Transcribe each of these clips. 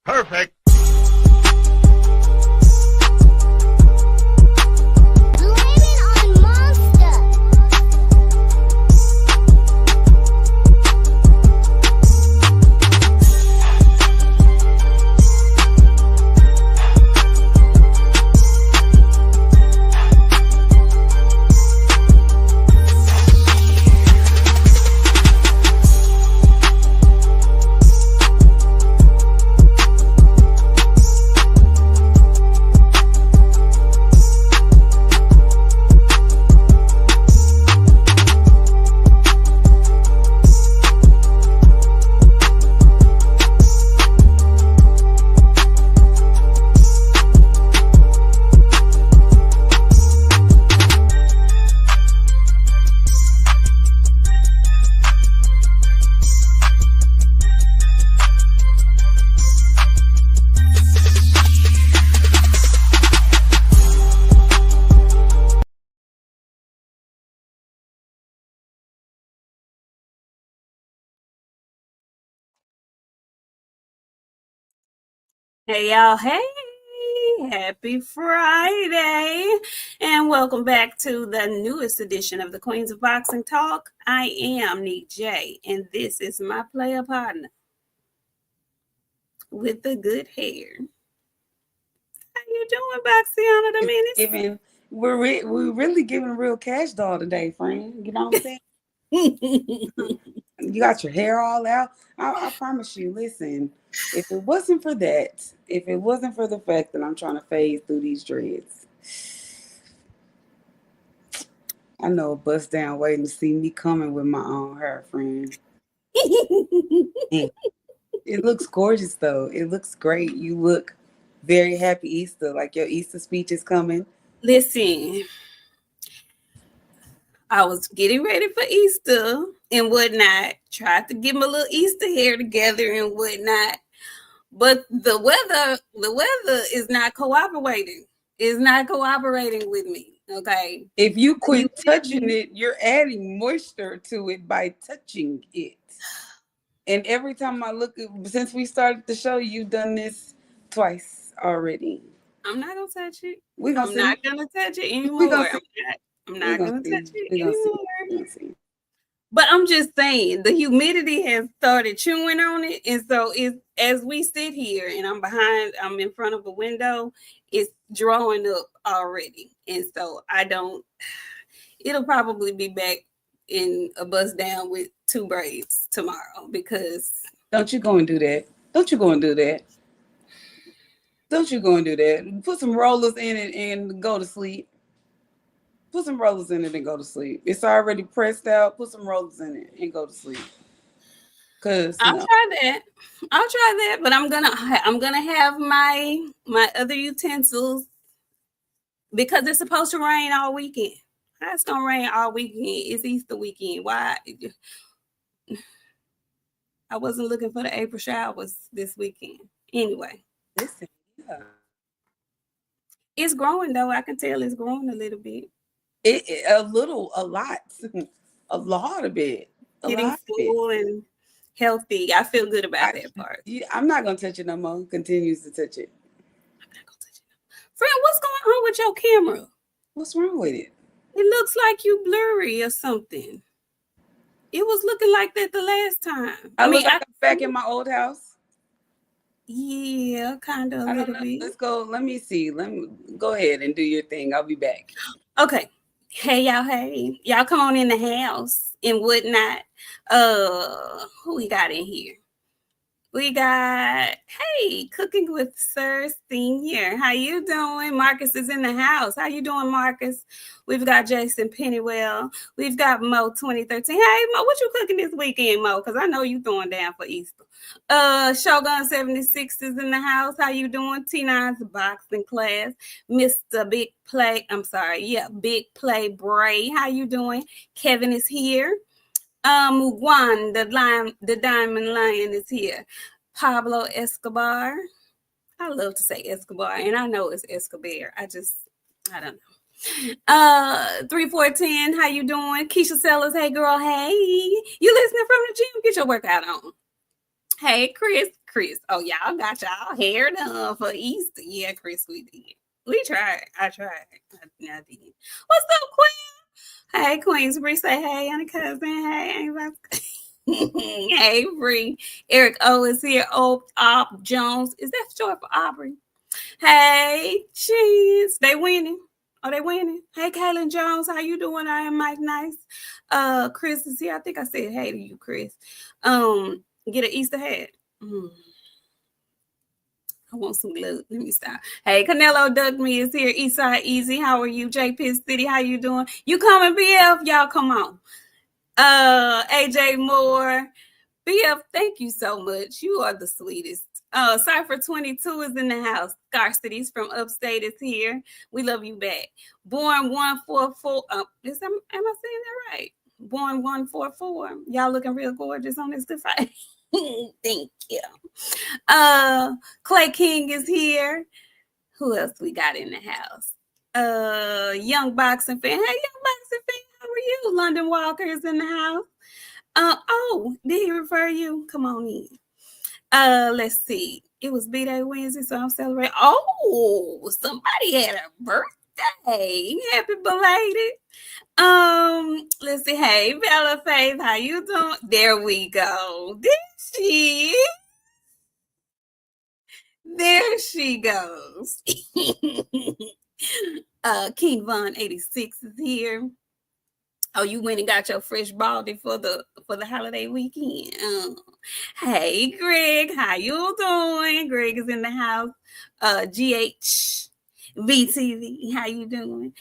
Perfect. Hey y'all, hey, happy Friday, and welcome back to the newest edition of the Queens of Boxing Talk. I am Nik-J, and this is my player partner with the good hair. How you doing, Boxiana the Menace? We're really giving a real cash doll today, friend. You know what I'm saying? You got your hair all out. I promise you, listen, if it wasn't for that, if it wasn't for the fact that I'm trying to phase through these dreads, I know a bust down waiting to see me coming with my own hair, friend. It looks gorgeous, though. It looks great. You look very happy Easter, like your Easter speech is coming. Listen, I was getting ready for Easter and whatnot, tried to get my little Easter hair together and whatnot, but the weather is not cooperating. It's not cooperating with me. Okay. If you quit touching it, you're adding moisture to it by touching it. And every time I look, since we started the show, you've done this twice already. I'm not gonna touch it. I'm not gonna touch it anymore. I'm not gonna touch it anymore. But I'm just saying, the humidity has started chewing on it, and so as we sit here, and I'm in front of a window, it's drawing up already, and so it'll probably be back in a bust down with 2 braids tomorrow because. Don't you go and do that. Don't you go and do that. Don't you go and do that. Put some rollers in it and go to sleep. Put some rollers in it and go to sleep. It's already pressed out. Put some rollers in it and go to sleep. I'll try that, but I'm gonna have my other utensils because it's supposed to rain all weekend. It's gonna rain all weekend. It's Easter weekend. Why? I wasn't looking for the April showers this weekend. Anyway, listen, yeah. It's growing though. I can tell it's growing a little bit. A lot of it. Getting full and healthy. I feel good about that part. I'm not gonna touch it no more. Continues to touch it. I'm not gonna touch it. Friend, what's going on with your camera? What's wrong with it? It looks like you blurry or something. It was looking like that the last time. I mean, I'm back in my old house. Yeah, kind of a little bit. Let's go. Let me see. Let me go ahead and do your thing. I'll be back. Okay. Hey, y'all come on in the house and whatnot. Who we got in here? We got, hey, Cooking with Sir Senior. How you doing? Marcus is in the house. How you doing, Marcus? We've got Jason Pennywell. We've got Mo 2013. Hey, Mo, what you cooking this weekend, Mo? Because I know you throwing down for Easter. Shogun 76 is in the house. How you doing? T9's boxing class. Mr. Big Play Bray. How you doing? Kevin is here. Juan, the Diamond Lion is here. Pablo Escobar. I love to say Escobar, and I know it's Escobar. I don't know. 3410, how you doing? Keisha Sellers, hey girl, hey. You listening from the gym? Get your workout on. Hey, Chris. Oh, y'all got y'all hair done for Easter. Yeah, Chris, we did. We tried. I tried. I did. What's up, Queen? Hey, Queensbury. Say hey, Anna Cousin. Hey, anybody? Hey, Bree. Eric O is here. Op Jones. Is that short for Aubrey? Hey, cheese. They winning. Oh, they winning. Hey, Kaylin Jones. How you doing? I am Mike Nice. Chris is here. I think I said hey to you, Chris. Get an Easter hat. Mm. I want some glue. Let me stop. Hey, Canelo Dugme is here. Eastside Easy. How are you? JP City. How you doing? You coming, BF? Y'all come on. AJ Moore. BF, thank you so much. You are the sweetest. Cypher 22 is in the house. Scarcities from upstate is here. We love you back. Born 144. Am I saying that right? Born 144. Y'all looking real gorgeous on this good Friday. Thank you. Clay King is here. Who else we got in the house? Young Boxing Fan. Hey, Young Boxing Fan, how are you? London Walker is in the house. Oh, did he refer you? Come on in. Let's see. It was B-Day Wednesday, so I'm celebrating. Oh, somebody had a birthday. Happy belated. Let's see. Hey, Bella Faith, how you doing? There we go. There she is. There she goes. King Von 86 is here. Oh, you went and got your fresh baldy for the holiday weekend. Hey, Greg, how you doing? Greg is in the house. GH VTV, how you doing?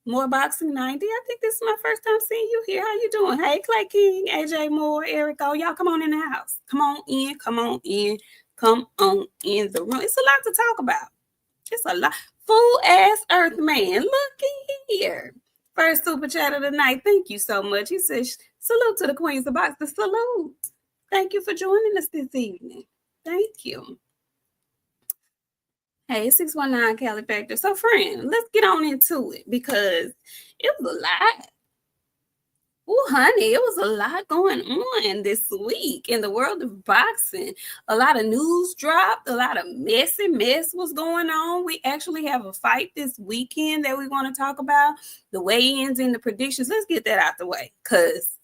More Boxing 90. I think this is my first time seeing you here. How you doing? Hey, Clay King, AJ Moore, Eric. Oh, y'all come on in the house. Come on in. Come on in. Come on in the room. It's a lot to talk about. It's a lot. Full ass Earth Man. Looky here. First super chat of the night. Thank you so much. He says, salute to the Queens of Box. The salute. Thank you for joining us this evening. Thank you. Hey, 619 Cali Factor. So, friend, let's get on into it because it was a lot. Oh, honey, it was a lot going on this week in the world of boxing. A lot of news dropped. A lot of mess was going on. We actually have a fight this weekend that we want to talk about. The weigh-ins and the predictions. Let's get that out the way because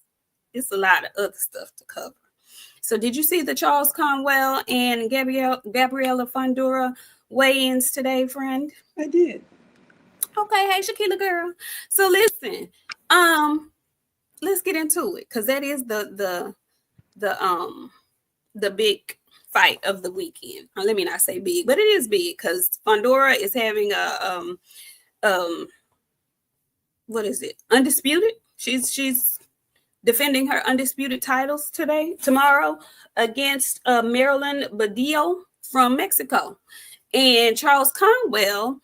it's a lot of other stuff to cover. So did you see the Charles Conwell and Gabriella Fundura weigh-ins today, friend? I did. Okay, hey, Shakila girl. So listen, let's get into it because that is the big fight of the weekend. Let me not say big, but it is big because Fondura is having a what is it? Undisputed. She's defending her undisputed titles tomorrow against Marilyn Badillo from Mexico, and Charles Conwell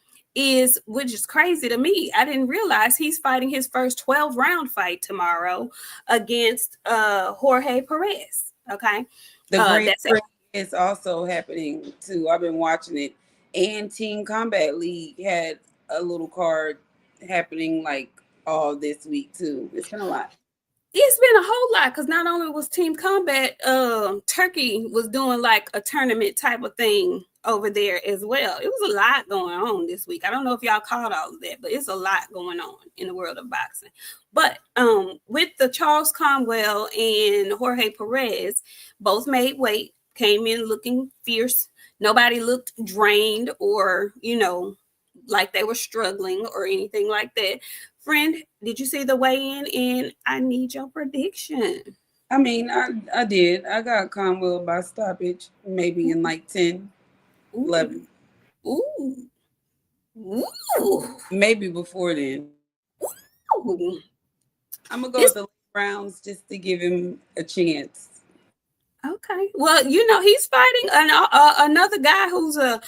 which is crazy to me. I didn't realize he's fighting his first 12-round fight tomorrow against Jorge Perez. Okay. The Grand Prix is also happening too. I've been watching it. And Team Combat League had a little card happening like all this week too. It's been a lot. It's been a whole lot because not only was Team Combat, Turkey was doing like a tournament type of thing over there as well. It was a lot going on this week. I don't know if y'all caught all of that, but it's a lot going on in the world of boxing. But with the Charles Conwell and Jorge Perez, both made weight, came in looking fierce. Nobody looked drained or, like they were struggling or anything like that. Friend, did you see the weigh-in? And I need your prediction. I mean, I did. I got Conwell by stoppage, maybe in like 10, 11. Ooh. Maybe before then. Ooh. I'm going to go with the rounds just to give him a chance. Okay. Well, he's fighting another guy who's a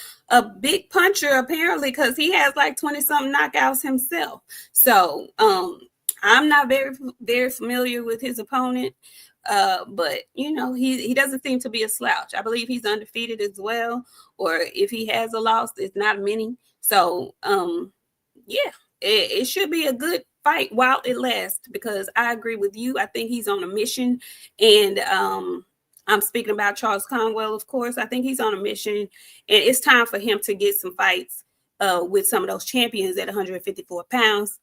big puncher, apparently, because he has like 20-something knockouts himself. So I'm not very, very familiar with his opponent, but, he doesn't seem to be a slouch. I believe he's undefeated as well, or if he has a loss, it's not many. So, yeah, it should be a good fight while it lasts because I agree with you. I think he's on a mission, and I'm speaking about Charles Conwell, of course. I think he's on a mission, and it's time for him to get some fights with some of those champions at 154 pounds.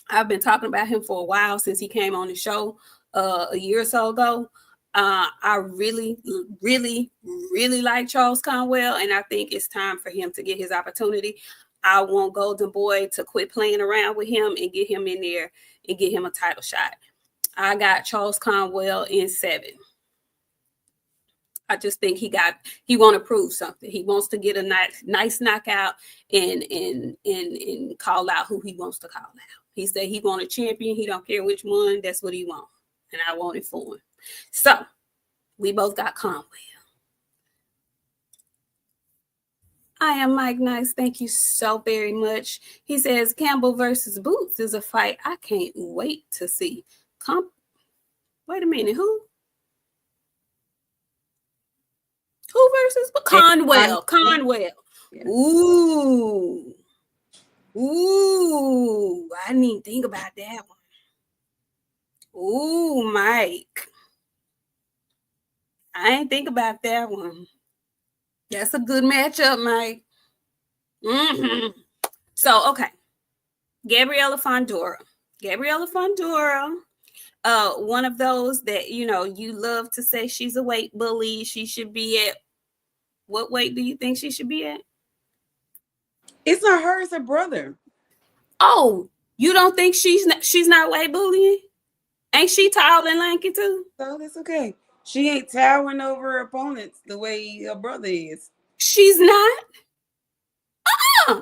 I've been talking about him for a while since he came on the show a year or so ago. I really, really, really like Charles Conwell, and I think it's time for him to get his opportunity. I want Golden Boy to quit playing around with him and get him in there and get him a title shot. I got Charles Conwell in 7. I just think he want to prove something. He wants to get a nice knockout and call out who he wants to call out. He said he want a champion. He don't care which one. That's what he want, and I want it for him. So we both got Conwell. I am Mike Nice. Thank you so very much. He says Campbell versus Boots is a fight I can't wait to see. Wait a minute, who? Who versus Conwell? Conwell. Yeah. Ooh. I didn't even think about that one. Ooh, Mike. I ain't think about that one. That's a good matchup, Mike. So, okay. Gabriella Fondura. One of those that, you love to say she's a weight bully. She should be at, what weight do you think she should be at? It's not her, it's her brother. Oh, you don't think she's not weight bullying? Ain't she tall and lanky too? So that's okay. She ain't towering over her opponents the way her brother is. She's not?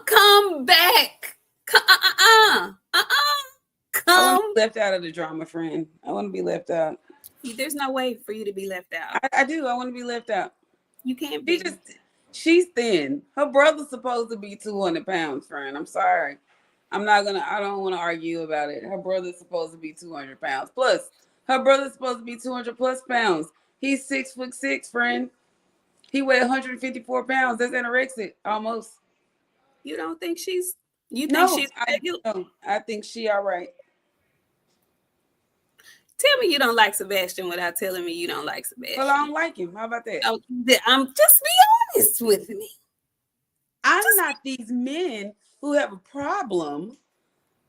Come back. Come. I want to be left out of the drama, friend. I want to be left out. There's no way for you to be left out. I do. I want to be left out. You can't be. She's thin. Her brother's supposed to be 200 pounds, friend. I'm sorry. I don't want to argue about it. Her brother's supposed to be 200 pounds. Plus, her brother's supposed to be 200 plus pounds. He's 6'6", friend. He weighed 154 pounds. That's anorexic, almost. You don't think she's... You think she's... I think she all right. Tell me you don't like Sebastian without telling me you don't like Sebastian. Well, I don't like him. How about that? I'm just be honest with me. I'm not these men who have a problem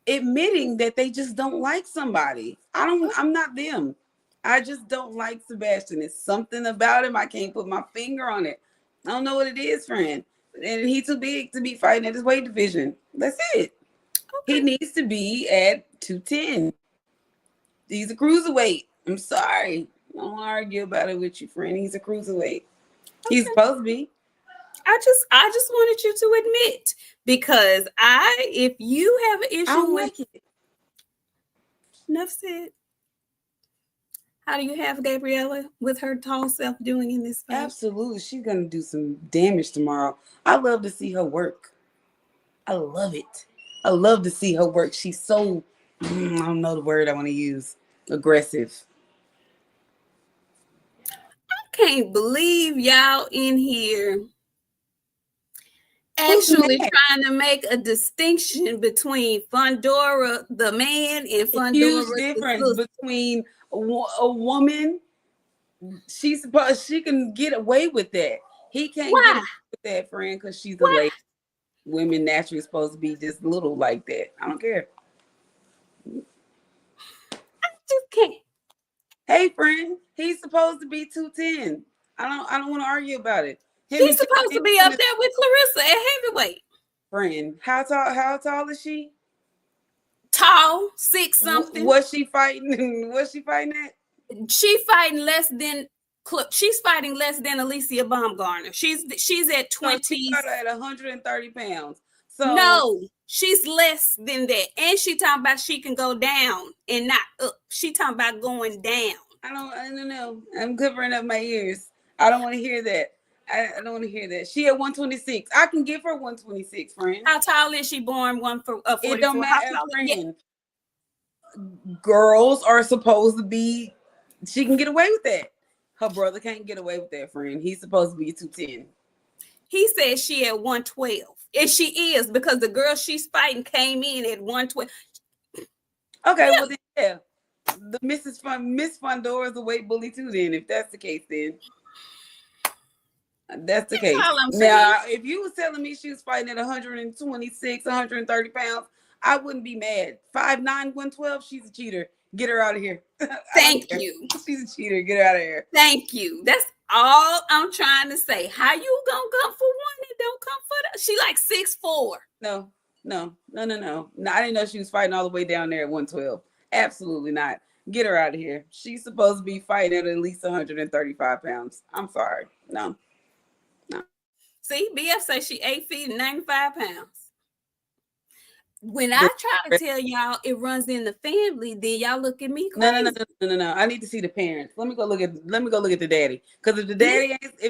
admitting that they just don't like somebody. I'm not them. I just don't like Sebastian. It's something about him. I can't put my finger on it. I don't know what it is, friend. And he's too big to be fighting at his weight division. That's it. Okay. He needs to be at 210. He's a cruiserweight. I'm sorry. I don't want to argue about it with you, friend. He's a cruiserweight. Okay. He's supposed to be. I just wanted you to admit, because if you have an issue with it. Enough said. How do you have Gabriella with her tall self doing in this fight? Absolutely. She's going to do some damage tomorrow. I love to see her work. I love it. I love to see her work. She's so, I don't know the word I want to use, aggressive. I can't believe y'all in here actually trying to make a distinction between Fundura the man and Fundura huge difference between a woman. She can get away with that. He can't get away with that, friend, because she's a lady. Women naturally supposed to be just little like that. I don't care. I just can't. Hey, friend, he's supposed to be 210. I don't want to argue about it. He's supposed to be up there with Clarissa at heavyweight. Friend, how tall is she? Tall, 6 something. What's she fighting? What's she fighting at? She's fighting less than Alicia Baumgartner. She's at 20. She's at 130 pounds. So no, she's less than that. And she talking about she can go down and not up. She talking about going down. I don't know. I'm covering up my ears. I don't want to hear that. I don't want to hear that. She at 126. I can give her 126, friend. How tall is she? Born 144. It don't matter, friend. Girls are supposed to be. She can get away with that. Her brother can't get away with that, friend. He's supposed to be 210. He said she at 112. And she is, because the girl she's fighting came in at 112. Okay, well then, yeah. the Miss Fundora is a weight bully too. Then, if that's the case, then that's the That's case. all I'm saying. Now, if you was telling me she was fighting at 126, 130 pounds, I wouldn't be mad. 5'9", 112, she's a cheater. Get her out of here. I don't Thank care. you. She's a cheater. Get her out of here. Thank you. That's all I'm trying to say. How you gonna come for one and don't come for the? She like 6'4". No, no. I didn't know she was fighting all the way down there at 112. Absolutely not. Get her out of here. She's supposed to be fighting at least 135 pounds. I'm sorry. No, no. See, BF says she 8 feet and 95 pounds. When I The- try to tell y'all it runs in the family, then y'all look at me No, no, no, crazy. no, no, no. I need to see the parents. Let me go look at the daddy. Because if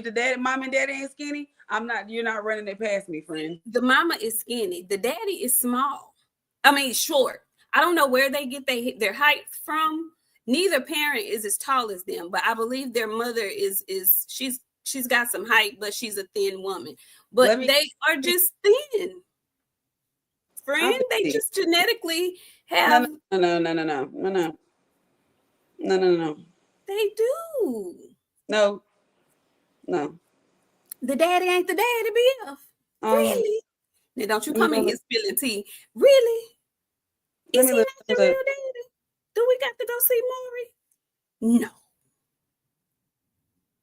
the daddy, mom and daddy ain't skinny, I'm not. You're not running it past me, friend. The mama is skinny. The daddy is small. I mean, short. I don't know where they get their height from. Neither parent is as tall as them, but I believe their mother is she's got some height, but she's a thin woman. But they are just thin. Friend, they see. just genetically No, have. no, no, no, no, no, no, no, no, no, no. They do. No, no. The daddy ain't the daddy, BF. Really? Now, don't you Let me come go in here look. spilling tea. Really? Let Is me he look. not your real daddy? Do we got to go see Maury? No.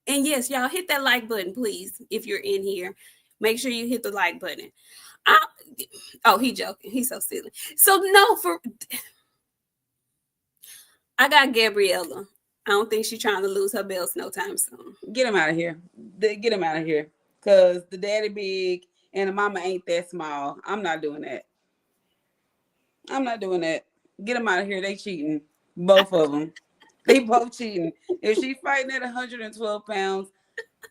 And yes, y'all hit that like button, please. If you're in here, make sure you hit the like button. Oh, he joking. He's so silly. So no, I got Gabriella. I don't think she's trying to lose her belts no time soon. Get him out of here. Get him out of here. Cause the daddy big and the mama ain't that small. I'm not doing that. I'm not doing that. Get them out of here. They cheating. Both of them. They both cheating. If she's fighting at 112 pounds,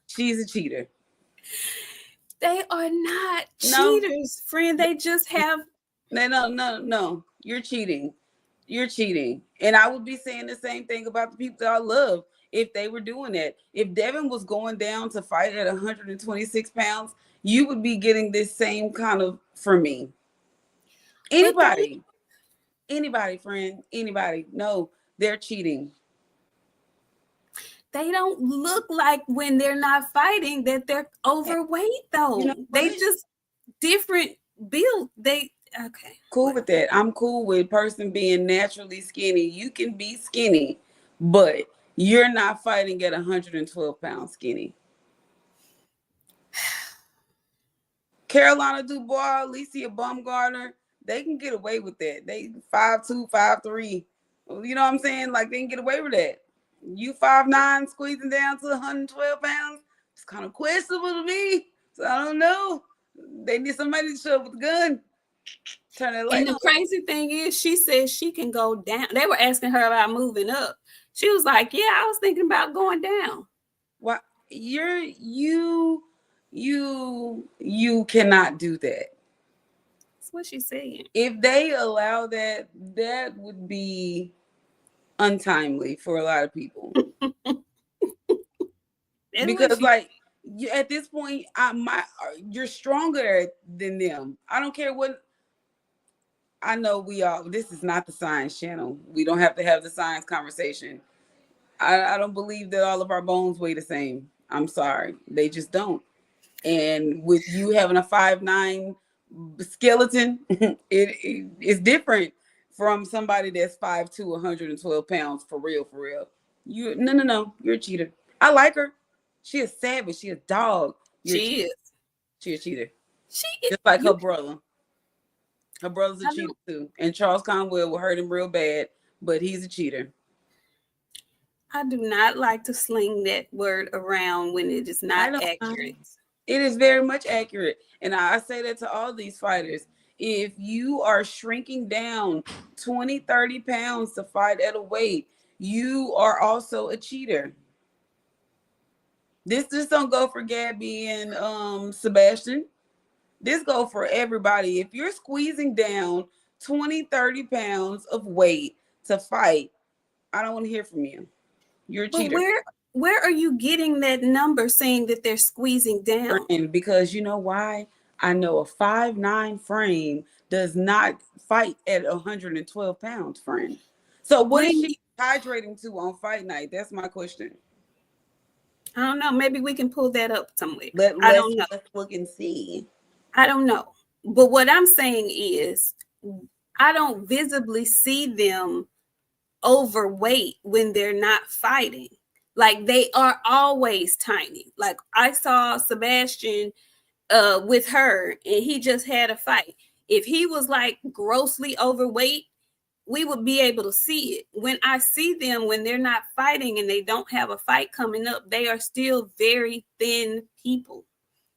she's a cheater. They are not No, cheaters, friend. They just have. no. You're cheating. You're cheating. And I would be saying the same thing about the people that I love if they were doing that. If Devin was going down to fight at 126 pounds, you would be getting this same kind of for me. But Anybody, friend, anybody. No, they're cheating. they don't look like when they're not fighting that they're overweight You know though. They what? just different build. They okay. Cool with that. I'm cool with person being naturally skinny. You can be skinny, but you're not fighting at 112 pounds skinny. Carolina Dubois, Alicia Baumgartner, they can get away with that. They 5'2", 5'3". You know what I'm saying? Like they can get away with that. You 5'9", squeezing down to 112 pounds. It's kind of questionable to me. So I don't know. They need somebody to show up with a gun. Turn that light And the on. crazy thing is, she says she can go down. They were asking her about moving up. She was like, "Yeah, I was thinking about going down." Why you cannot do that. That's what she's saying. If they allow that, that would be untimely for a lot of people. Because like you, at this point, you're stronger than them. I don't care what. I know we all. This is not the science channel. We don't have to have the science conversation. I don't believe that all of our bones weigh the same. I'm sorry, they just don't. And with you having a 5'9" skeleton, it is different from somebody that's 5'2", 112 pounds for real, for real. You no, you're a cheater. I like her. She is savage. She a dog. You're a cheater. She is. She a cheater. She is. Just like her brother. Her brother's a I cheater too. And Charles Conwell will hurt him real bad, but he's a cheater. I do not like to sling that word around when it is I not don't know. accurate. It is very much accurate. And I say that to all these fighters. If you are shrinking down 20, 30 pounds to fight at a weight, you are also a cheater. This just don't go for Gabby and Sebastian. This go for everybody. If you're squeezing down 20, 30 pounds of weight to fight, I don't want to hear from you. You're a But cheater. where are you getting that number saying that they're squeezing down? Friend, because you know why? I know a 5'9" frame does not fight at 112 pounds, friend. So what is When she? hydrating to on fight night? That's my question. I don't know. Maybe we can pull that up somewhere. Let I let's don't know. let's look and see. I don't know. But what I'm saying is, I don't visibly see them overweight when they're not fighting. Like they are always tiny. Like I saw Sebastian with her and he just had a fight. If he was like grossly overweight, we would be able to see it. When I see them when they're not fighting and they don't have a fight coming up, they are still very thin people.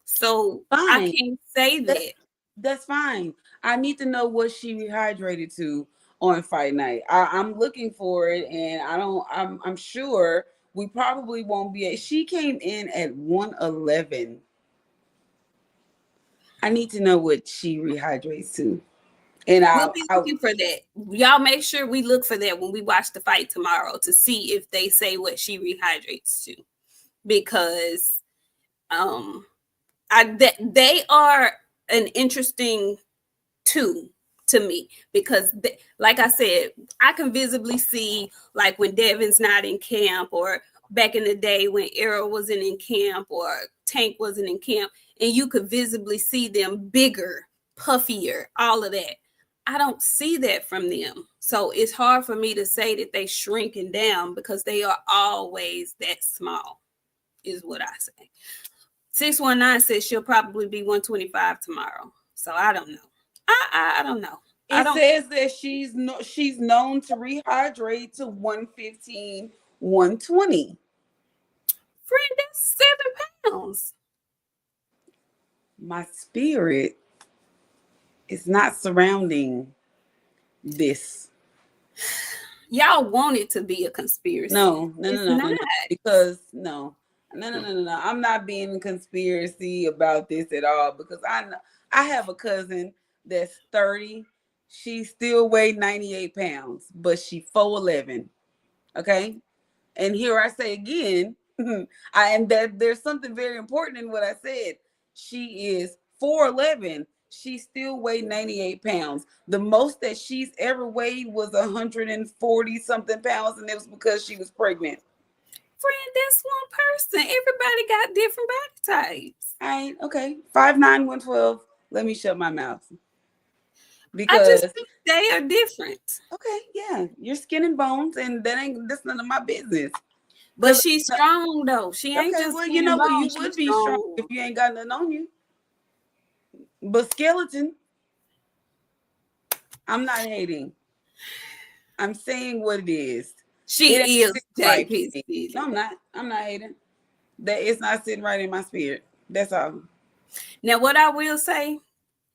So I Fine. can't say That's that. that's fine. I need to know what she rehydrated to on fight night. I'm looking for it, and I don't. I'm sure we probably won't be. She came in at 111. I need to know what she rehydrates to, and We'll be looking for that. Y'all make sure we look for that when we watch the fight tomorrow to see if they say what she rehydrates to. Because they are an interesting two to me because like I said, I can visibly see like when Devin's not in camp or back in the day when Arrow wasn't in camp or Tank wasn't in camp, and you could visibly see them bigger, puffier, all of that. I don't see that from them. So it's hard for me to say that they shrinking down because they are always that small, is what I say. 619 says she'll probably be 125 tomorrow. So I don't know. I don't know. I it don't. says that she's known to rehydrate to 115, 120. Friend, that's 7 pounds. My spirit is not surrounding this. Y'all want it to be a conspiracy. It's not. No. Because no. I'm not being a conspiracy about this at all because I have a cousin that's 30. She still weighed 98 pounds, but she 4'11. Okay. And here I say again, and that there's something very important in what I said. She is 4'11. She still weighed 98 pounds. The most that she's ever weighed was 140 something pounds, and it was because she was pregnant. Friend, that's one person. Everybody got different body types. I ain't okay. 5'9", 112. Let me shut my mouth. I just Because think they are different. okay, yeah, you're skin and bones, and that's none of my business. But she's strong though. She ain't Okay, just well, you skin and know what? You bones. would She's be strong strong. if you ain't got nothing on you. But skeleton, I'm not hating. I'm saying what it is. It ain't She is sitting right JP with me. City. No, I'm not. I'm not hating. That it's not sitting right in my spirit. That's all. Now, what I will say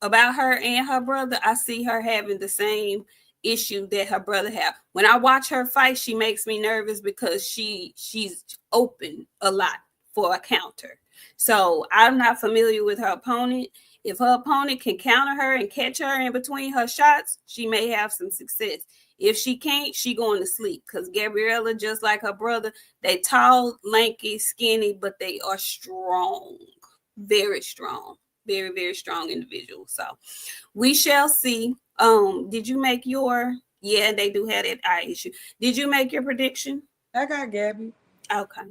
about her and her brother, I see her having the same issue that her brother have. When I watch her fight, she makes me nervous because she's open a lot for a counter. So I'm not familiar with her opponent. If her opponent can counter her and catch her in between her shots, she may have some success. If she can't, she going to sleep because Gabriella, just like her brother, they tall, lanky, skinny, but they are strong, very strong, very, very strong individuals. So we shall see. Did you make your? Yeah, they do have that eye issue. Did you make your prediction? I got Gabby. Okay.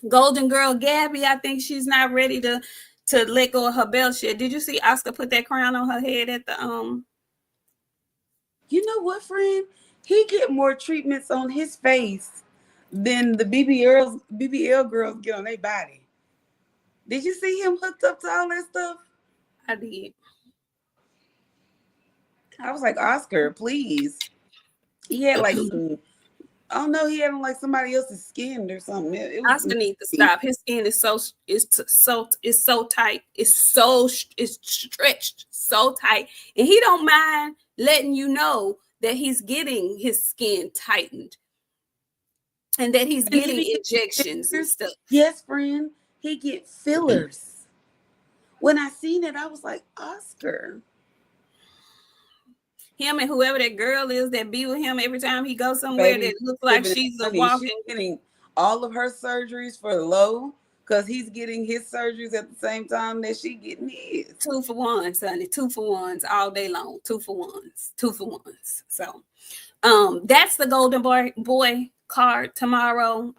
Golden Girl Gabby, I think she's not ready to let go of her belt yet. Did you see Oscar put that crown on her head at the? You know what, friend? He get more treatments on his face than the BBL girls get on their body. Did you see him hooked up to all that stuff? I did. I was like, Oscar, please. He had like some. Oh no, he had like somebody else's skin or something. It was Oscar needs to stop. His skin is so tight. It's stretched so tight, and he don't mind letting you know that he's getting his skin tightened and that he's and getting injections and stuff. Yes, friend, he get fillers. When I seen it, I was like, Oscar. Him and whoever that girl is that be with him every time he goes somewhere Baby, that looks like she's a She's walking. getting all of her surgeries for low because he's getting his surgeries at the same time that she getting his. 2 for 1, Sonny. 2 for 1s all day long. 2 for 1s. 2 for 1s. So That's the Golden Boy card tomorrow.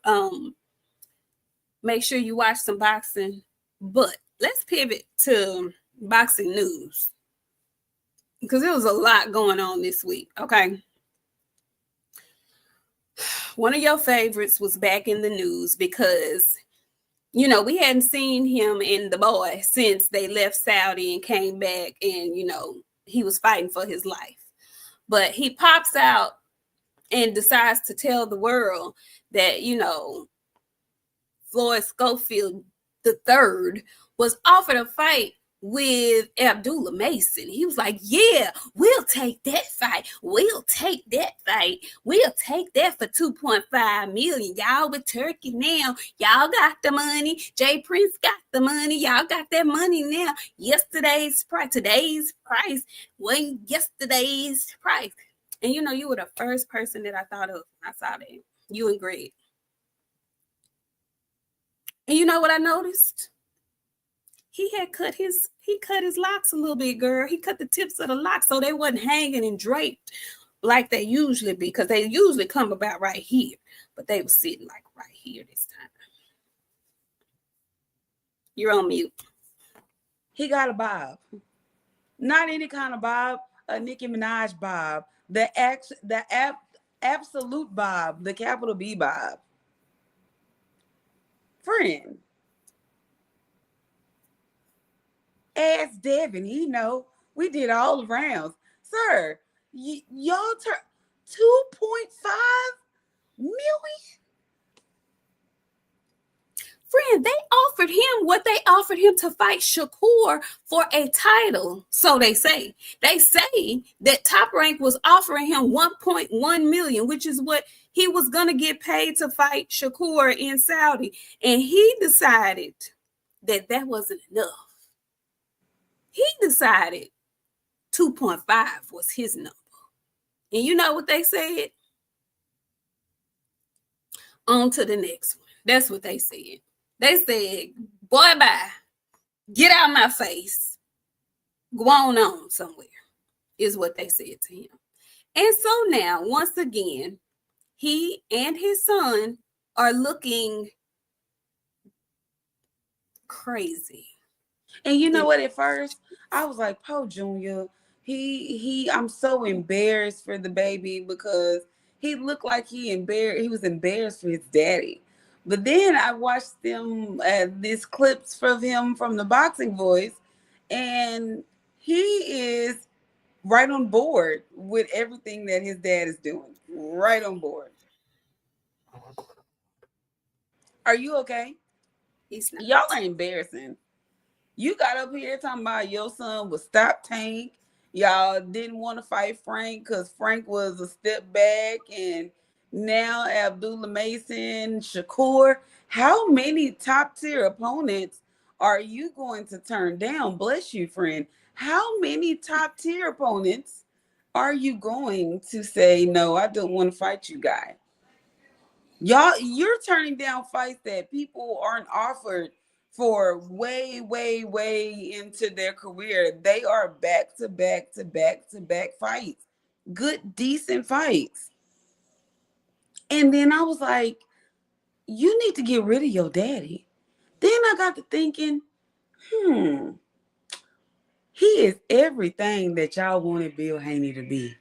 Make sure you watch some boxing. But let's pivot to boxing news because there was a lot going on this week. Okay. One of your favorites was back in the news because, you know, we hadn't seen him in the boy since they left Saudi and came back, and, you know, he was fighting for his life. But he pops out and decides to tell the world that, you know, Floyd Schofield the third was offered a fight with Abdullah Mason. He was like, yeah, we'll take that fight. We'll take that fight. We'll take that for 2.5 million. Y'all with Turkey now. Y'all got the money. Jay Prince got the money. Y'all got that money now. Yesterday's price, today's price, well, yesterday's price. And you know, you were the first person that I thought of when I saw that. You and Greg. And you know what I noticed? He cut his locks a little bit, girl. He cut the tips of the locks so they wasn't hanging and draped like they usually be, because they usually come about right here, but they were sitting like right here this time. You're on mute. He got a bob, not any kind of bob, a Nicki Minaj bob, the absolute bob, the capital B bob. Friend, ask Devin. He know we did all the rounds, sir. Y'all turn 2.5 million. Friend, they offered him what they offered him to fight Shakur for a title. So they say. They say that Top Rank was offering him 1.1 million, which is what he was going to get paid to fight Shakur in Saudi. And he decided that that wasn't enough. He decided 2.5 was his number. And you know what they said? On to the next one. That's what they said. They said, boy, bye. Get out of my face. Go on somewhere, is what they said to him. And so now, once again, he and his son are looking crazy. And you know what? At first, I was like, Poe Jr., I'm so embarrassed for the baby because he looked like he was embarrassed for his daddy. But then I watched these clips from him from the Boxing Voice, and he is right on board with everything that his dad is doing. Right on board. Are you okay? Y'all are embarrassing. You got up here talking about your son was stop Tank. Y'all didn't want to fight Frank because Frank was a step back. And now Abdullah Mason, Shakur. How many top tier opponents are you going to turn down? Bless you, friend. How many top tier opponents are you going to say, no, I don't want to fight you, guy? Y'all, you're turning down fights that people aren't offered for way, way, way into their career. They are back to back to back to back fights. Good, decent fights. And then I was like, you need to get rid of your daddy. Then I got to thinking, he is everything that y'all wanted Bill Haney to be.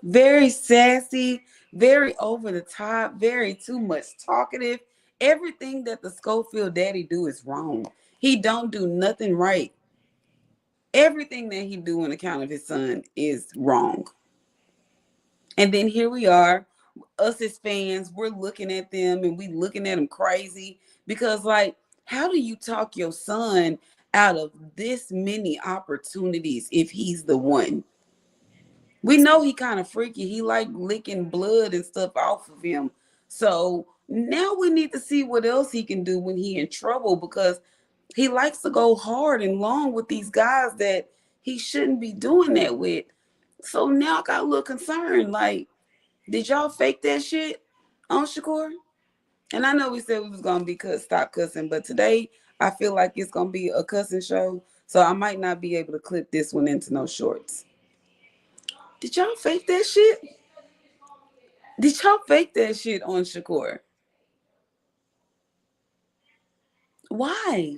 Very sassy, very over the top, very too much talkative. Everything that the Schofield daddy do is wrong. He don't do nothing right. Everything that he do on account of his son is wrong. And then here we are, us as fans, we're looking at them and we looking at them crazy because, like, how do you talk your son out of this many opportunities if he's the one? We know he kind of freaky. He like licking blood and stuff off of him. So now we need to see what else he can do when he in trouble, because he likes to go hard and long with these guys that he shouldn't be doing that with. So now I got a little concerned. Like, did y'all fake that shit on Shakur? And I know we said we was gonna be stop cussing, but today I feel like it's gonna be a cussing show. So I might not be able to clip this one into no shorts. Did y'all fake that shit? Did y'all fake that shit on Shakur? Why?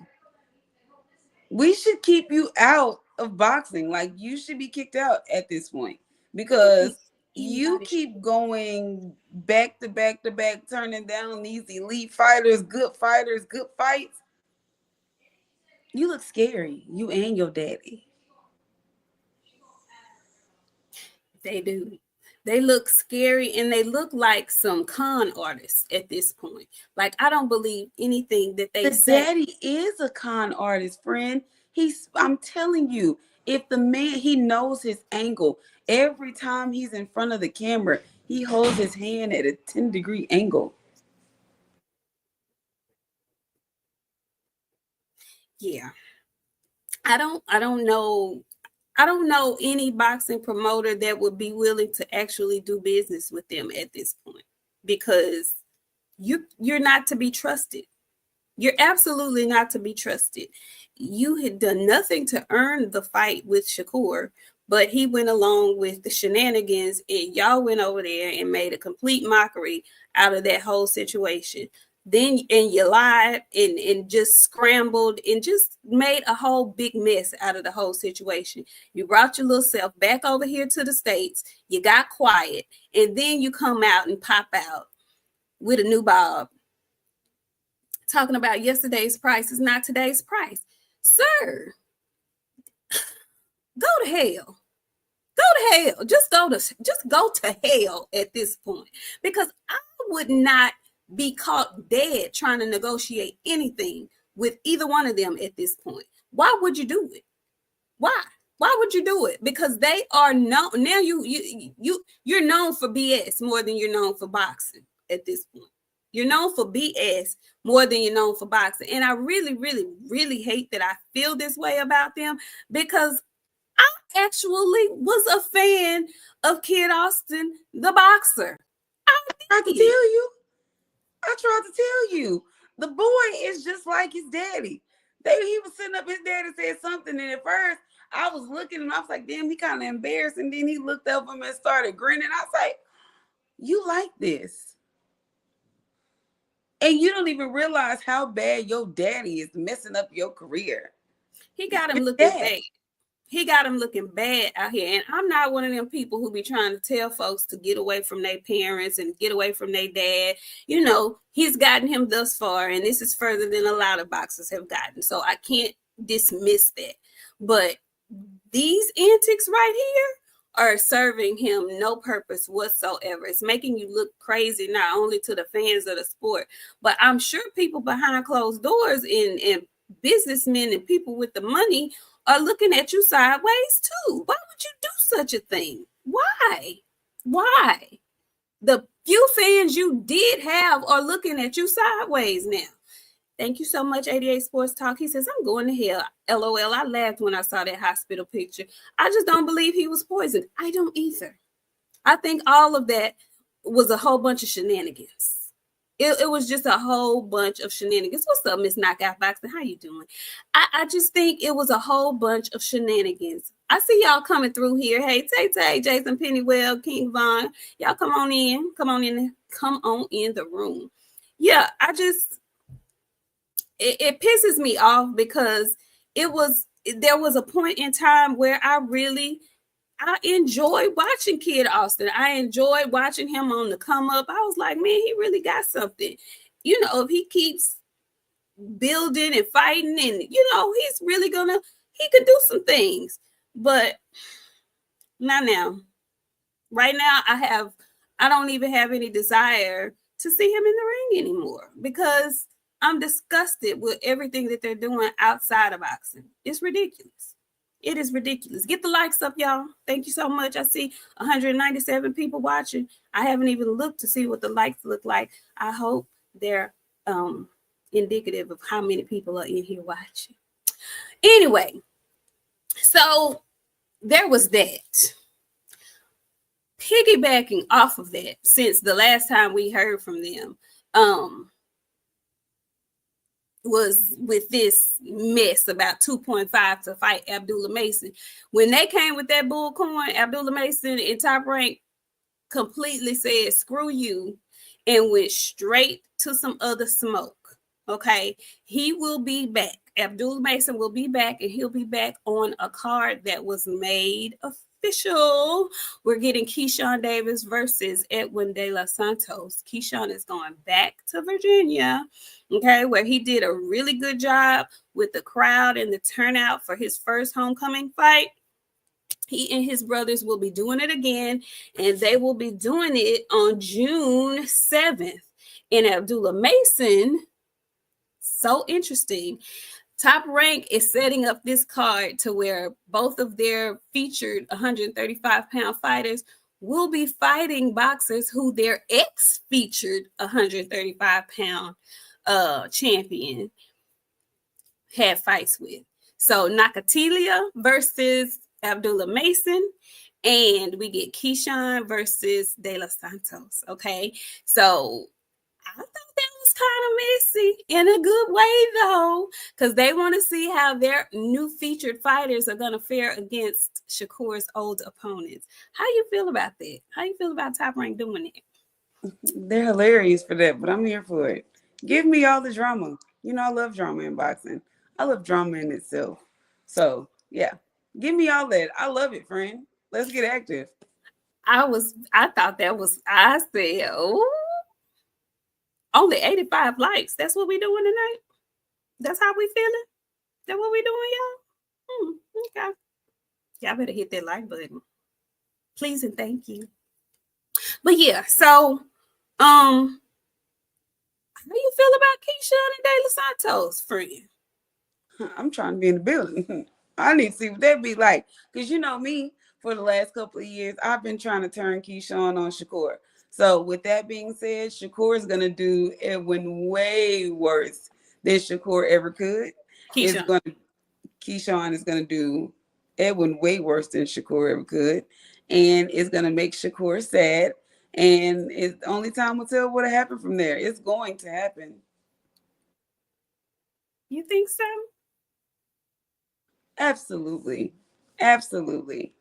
We should keep you out of boxing. Like, you should be kicked out at this point I don't think because you anybody should. keep going back to back to back, turning down these elite fighters, good fights. You look scary. You and your daddy. They do. They look scary and they look like some con artists at this point. Like, I don't believe anything that they The say. daddy is a con artist, friend. I'm telling you, if the man, he knows his angle. Every time he's in front of the camera, he holds his hand at a 10-degree angle. Yeah. I don't know any boxing promoter that would be willing to actually do business with them at this point, because you're not to be trusted. You're absolutely not to be trusted. You had done nothing to earn the fight with Shakur, but he went along with the shenanigans, and y'all went over there and made a complete mockery out of that whole situation. Then and you lied and just scrambled and just made a whole big mess out of the whole situation. You brought your little self back over here to the States. You got quiet, and then you come out and pop out with a new bob talking about yesterday's price is not today's price. Sir, go to hell. Go to hell. Just go to hell at this point. Because I would not be caught dead trying to negotiate anything with either one of them at this point. Why would you do it? Why? Why would you do it? Because they are known now. You're known for BS more than you're known for boxing at this point. You're known for BS more than you're known for boxing. And I really, really, really hate that I feel this way about them, because I actually was a fan of Kid Austin, the boxer. I I tried to did. tell you. I tried to tell you. The boy is just like his daddy. He was sitting up, his daddy said something, and at first I was looking and I was like, damn, he kind of embarrassed. And then he looked up at him and started grinning. I was like, you like this. And you don't even realize how bad your daddy is messing up your career. He got him Your looking dad. bad. He got him looking bad out here. And I'm not one of them people who be trying to tell folks to get away from their parents and get away from their dad. You know, he's gotten him thus far, and this is further than a lot of boxers have gotten. So I can't dismiss that. But these antics right here are serving him no purpose whatsoever. It's making you look crazy, not only to the fans of the sport, but I'm sure people behind closed doors and businessmen and people with the money are looking at you sideways too. Why would you do such a thing? Why? Why? The few fans you did have are looking at you sideways now. Thank you so much, 88 Sports Talk. He says, I'm going to hell. LOL. I laughed when I saw that hospital picture. I just don't believe he was poisoned. I don't either. I think all of that was a whole bunch of shenanigans. It was just a whole bunch of shenanigans. What's up, Miss Knockout Boxing? How you doing? I just think it was a whole bunch of shenanigans. I see y'all coming through here. Hey, Tay, Jason Pennywell, King Von. Y'all come on in. Come on in the room. Yeah, it pisses me off because there was a point in time where I enjoyed watching Kid Austin. I enjoyed watching him on the come up. I was like, man, he really got something. You know, if he keeps building and fighting, and he's really he could do some things. But not now. Right now, I don't even have any desire to see him in the ring anymore, because I'm disgusted with everything that they're doing outside of boxing. It's ridiculous. It is ridiculous. Get the likes up, y'all. Thank you so much. I see 197 people watching. I haven't even looked to see what the likes look like. I hope they're indicative of how many people are in here watching. Anyway, so there was that. Piggybacking off of that, since the last time we heard from them, was with this mess about 2.5 to fight Abdullah Mason. When they came with that bullcorn, Abdullah Mason in Top Rank completely said, screw you, and went straight to some other smoke. Okay, he will be back. Abdullah Mason will be back, and he'll be back on a card that was made official. We're getting Keyshawn Davis versus Edwin De Los Santos. Keyshawn is going back to Virginia, okay, where he did a really good job with the crowd and the turnout for his first homecoming fight. He and his brothers will be doing it again, and they will be doing it on June 7th. And Abdullah Mason, so interesting. Top Rank is setting up this card to where both of their featured 135-pound fighters will be fighting boxers who their ex-featured 135-pound champion had fights with. So Nakatilia versus Abdullah Mason, and we get Keyshawn versus De Los Santos. Okay, so I thought that was kind of messy in a good way, though, because they want to see how their new featured fighters are going to fare against Shakur's old opponents. How you feel about that? How you feel about Top Rank doing it? They're hilarious for that, but I'm here for it. Give me all the drama. You know, I love drama in boxing. I love drama in itself. So, yeah, give me all that. I love it, friend. Let's get active. I thought that was, I said, oh, only 85 likes. That's what we doing tonight? That's how we feeling? That what we doing, y'all? Okay. Y'all better hit that like button. Please and thank you. But yeah, so how you feel about Keyshawn and De Los Santos, friend? I'm trying to be in the building. I need to see what that be like. Because you know me, for the last couple of years, I've been trying to turn Keyshawn on Shakur. So with that being said, Shakur is going to do Edwin way worse than Shakur ever could. Keyshawn is going to do Edwin way worse than Shakur ever could. And it's going to make Shakur sad. And it's only time will tell what'll happen from there. It's going to happen. You think so? Absolutely. Absolutely.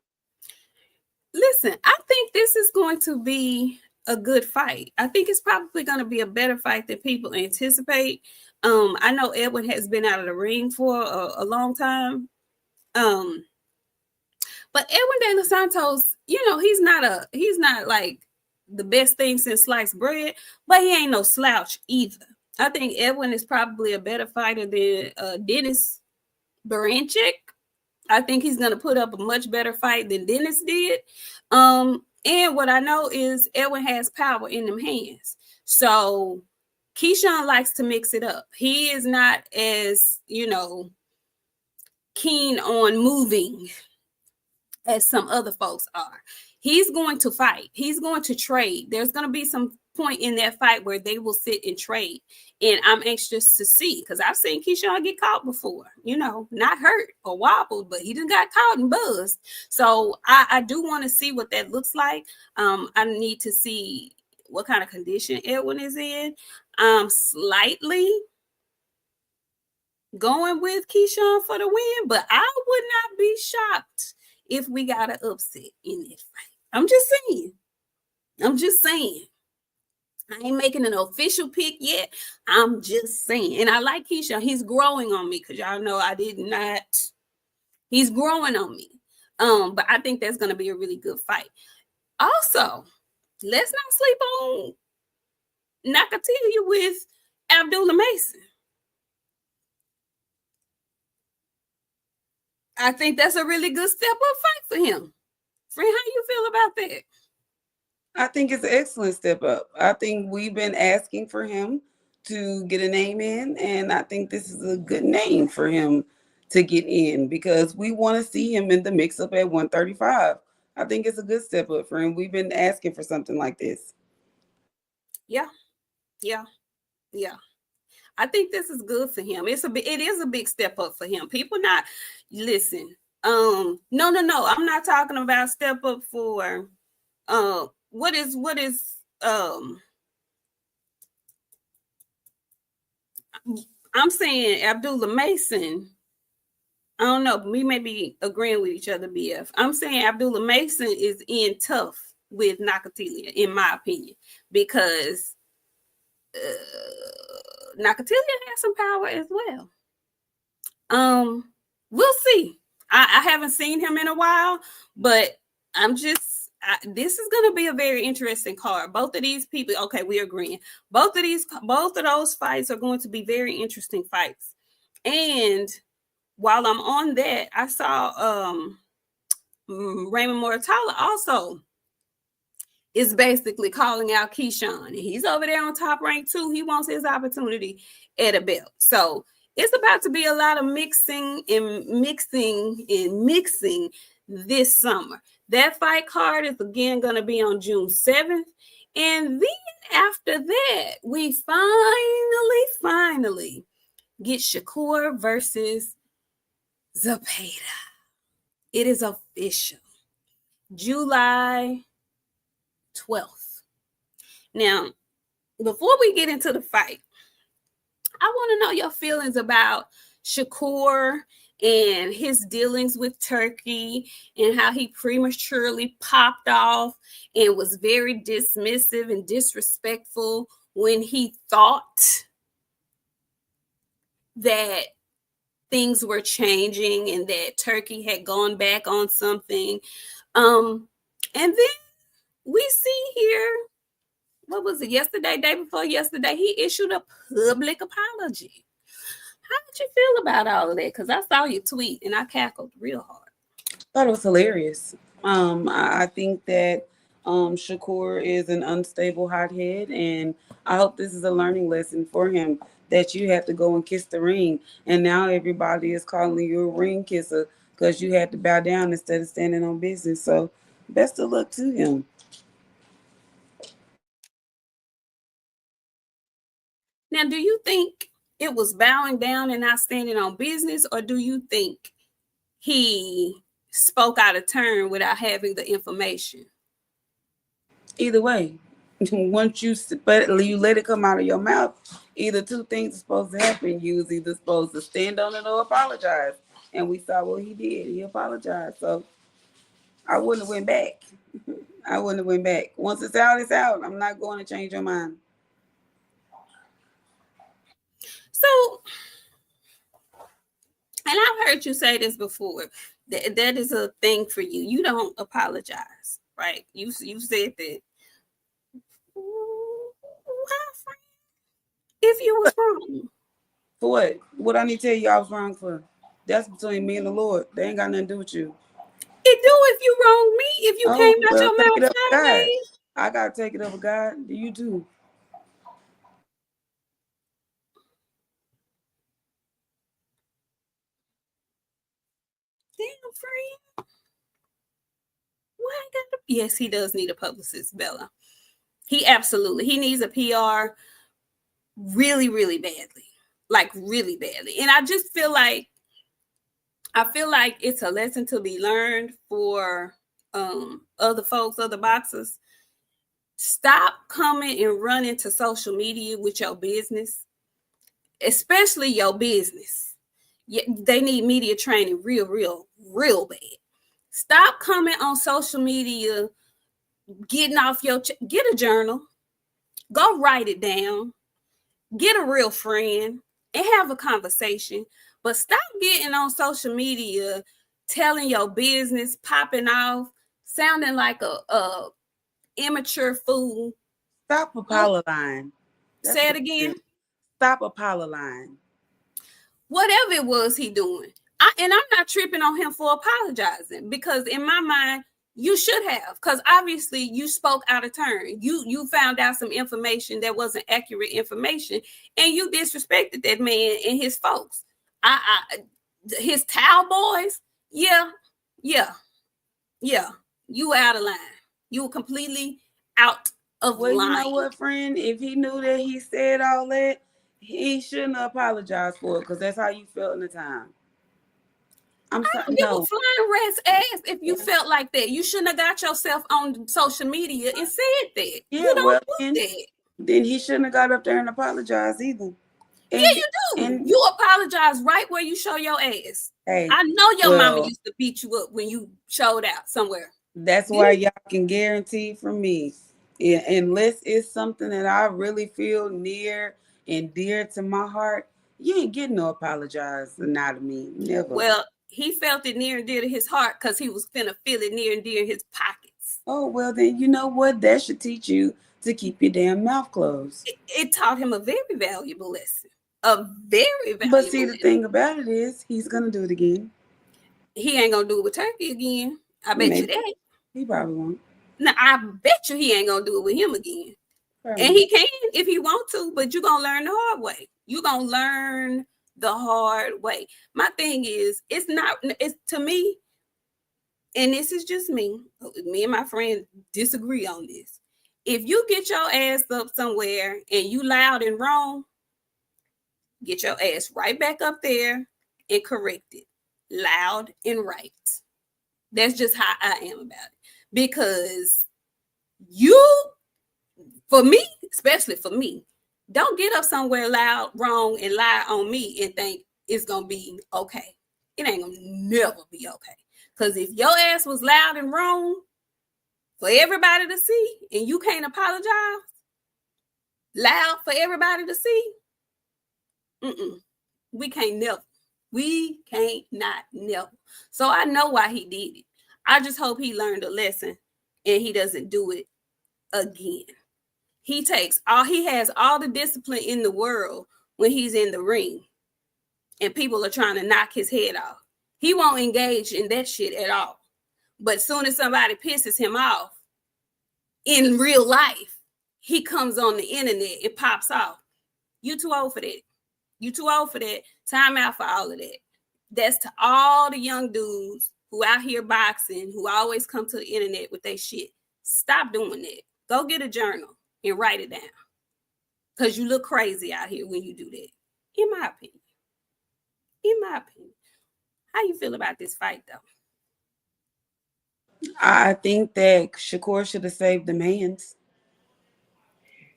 Listen, I think this is going to be a good fight. I think it's probably going to be a better fight than people anticipate. I know Edwin has been out of the ring for a long time. But Edwin De Los Santos, you know, he's not like the best thing since sliced bread, but he ain't no slouch either. I think Edwin is probably a better fighter than Dennis Baranchik. I think he's going to put up a much better fight than Dennis did. And what I know is Edwin has power in them hands. So Keyshawn likes to mix it up. He is not as, keen on moving as some other folks are. He's going to fight. He's going to trade. There's going to be some point in that fight where they will sit and trade. And I'm anxious to see, because I've seen Keyshawn get caught before, not hurt or wobbled, but he done got caught and buzzed. So I do want to see what that looks like. I need to see what kind of condition Edwin is in. Slightly going with Keyshawn for the win, but I would not be shocked if we got an upset in that fight. I'm just saying. I ain't making an official pick yet. I'm just saying. And I like Keyshawn. He's growing on me, because y'all know I did not. He's growing on me. But I think that's going to be a really good fight. Also, let's not sleep on Nakatilia with Abdullah Mason. I think that's a really good step up fight for him. Friend, how you feel about that? I think it's an excellent step up. I think we've been asking for him to get a name in, and I think this is a good name for him to get in, because we want to see him in the mix-up at 135. I think it's a good step up for him. We've been asking for something like this. Yeah. I think this is good for him. It is a big step up for him. People not listen. No. I'm not talking about step up for what is I'm saying Abdullah Mason. I don't know. We may be agreeing with each other, BF. I'm saying Abdullah Mason is in tough with Nakatilia, in my opinion, because Nakatilia has some power as well. We'll see. I haven't seen him in a while, but this is going to be a very interesting card. Both of these people, okay, we're agreeing. Both of those fights are going to be very interesting fights. And while I'm on that, I saw Raymond Mortala also is basically calling out Keyshawn. And he's over there on Top Rank too. He wants his opportunity at a belt. So it's about to be a lot of mixing this summer. That fight card is again going to be on June 7th. And then after that, we finally get Shakur versus Zepeda. It is official. July 12th. Now, before we get into the fight, I want to know your feelings about Shakur and his dealings with Turkey and how he prematurely popped off and was very dismissive and disrespectful when he thought that things were changing and that Turkey had gone back on something. And then we see here, what was it, day before yesterday, he issued a public apology. How did you feel about all of that? Because I saw your tweet and I cackled real hard. I thought it was hilarious. I think that Shakur is an unstable hothead, and I hope this is a learning lesson for him that you have to go and kiss the ring. And now everybody is calling you a ring kisser because you had to bow down instead of standing on business. So best of luck to him. Now, do you think it was bowing down and not standing on business, or do you think he spoke out of turn without having the information? Either way, once you let it come out of your mouth, either two things are supposed to happen. You was either supposed to stand on it or apologize. And we saw what he did. He apologized. So I wouldn't have went back. I wouldn't have went back. Once it's out, it's out. I'm not going to change your mind. So, and I've heard you say this before, that is a thing for you. You don't apologize, right? You said that. Why, if you was wrong? For what? What I need to tell you I was wrong for? That's between me and the Lord. They ain't got nothing to do with you. It do if you wrong me. If you came out your mouth sideways. I gotta take it up with God. You too. Damn, friend. Why I got to? Yes, he does need a publicist, Bella. He needs a PR really, really badly. Like really badly. And I just feel like it's a lesson to be learned for other folks, other boxers. Stop coming and running to social media with your business, especially your business. They need media training real bad. Stop coming on social media, getting off get a journal, go write it down, get a real friend and have a conversation. But stop getting on social media, telling your business, popping off, sounding like a immature fool. Stop apologizing. Say it again. Stop apologizing. Whatever it was he doing. And I'm not tripping on him for apologizing, because in my mind, you should have, because obviously you spoke out of turn. You found out some information that wasn't accurate information, and you disrespected that man and his folks. His towel boys, yeah. You were out of line. You were completely out of line. You know what, friend? If he knew that he said all that, he shouldn't apologize for it, because that's how you felt in the time. I don't give a flying rat's ass if you felt like that. You shouldn't have got yourself on social media and said that. Yeah, you don't do that. Then he shouldn't have got up there and apologized either. Yeah, And you do. and You apologize right where you show your ass. hey, I know your mama well, used to beat you up when you showed out somewhere. that's why Didn't y'all can guarantee from me, unless it's something that I really feel near and dear to my heart, you ain't getting no apologize out of me. Never. well, he felt it near and dear to his heart because he was finna feel it near and dear in his pockets. Oh, well, then you know what? That should teach you to keep your damn mouth closed. It taught him a very valuable lesson. A very But see, valuable the lesson. thing about it is, he's going to do it again. He ain't gonna do it with Turkey again. I bet you Maybe. that. He probably won't. Now I bet you he ain't gonna do it with him again. Probably And not. he can if he want to, but you're gonna learn the hard way. You're gonna learn the hard way. My thing is, it's not it's to me, and this is just me. Me and my friend disagree on this. If you get your ass up somewhere and you loud and wrong, get your ass right back up there and correct it. Loud and right. That's just how I am about it. Because you, for me, especially for me, don't get up somewhere loud, wrong, and lie on me and think it's gonna be okay. It ain't gonna never be okay. Cause if your ass was loud and wrong for everybody to see, and you can't apologize loud for everybody to see, mm-mm, we can't never. We can't not never. So I know why he did it. I just hope he learned a lesson and he doesn't do it again. He has all the discipline in the world when he's in the ring and people are trying to knock his head off. He won't engage in that shit at all. But soon as somebody pisses him off in real life, he comes on the internet, it pops off. You too old for that. You too old for that. Time out for all of that. That's to all the young dudes who out here boxing, who always come to the internet with their shit. Stop doing that. Go get a journal and write it down. Because you look crazy out here when you do that. In my opinion. In my opinion. How you feel about this fight though? I think that Shakur should have saved them hands.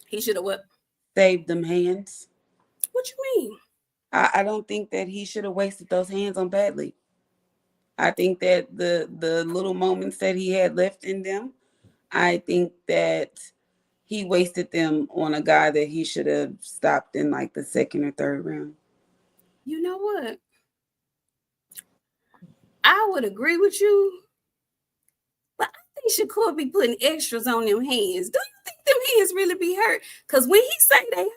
He should have what? Saved them hands. What you mean? I don't think that he should have wasted those hands on Badly. I think that the little moments that he had left in them, I think that he wasted them on a guy that he should have stopped in like the second or third round. You know what? I would agree with you, but I think Shakur be putting extras on them hands. Do you think them hands really be hurt? Because when he say they hurt,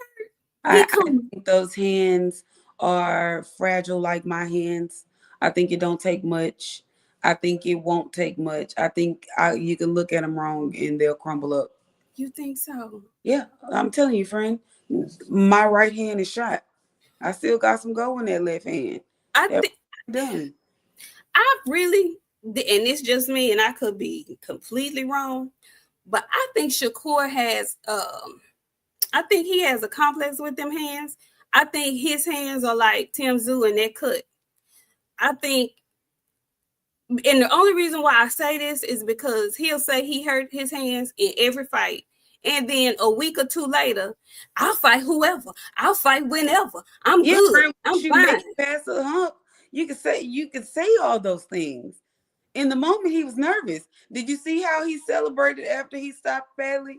he I come. think those hands are fragile like my hands. I think it don't take much. I think it won't take much. You can look at them wrong and they'll crumble up. You think so? Yeah, I'm telling you, friend. My right hand is shot. I still got some go in that left hand. I That think done. I really, and it's just me, and I could be completely wrong, but I think Shakur has. I think he has a complex with them hands. I think his hands are like Tim Zoo and that cut. I think, and the only reason why I say this is because he'll say he hurt his hands in every fight. And then a week or two later, I'll fight whoever. I'll fight whenever. I'm Yeah, good. friend, once I'm you make fine. it past the hump, you can say all those things. In the moment he was nervous. Did you see how he celebrated after he stopped badly?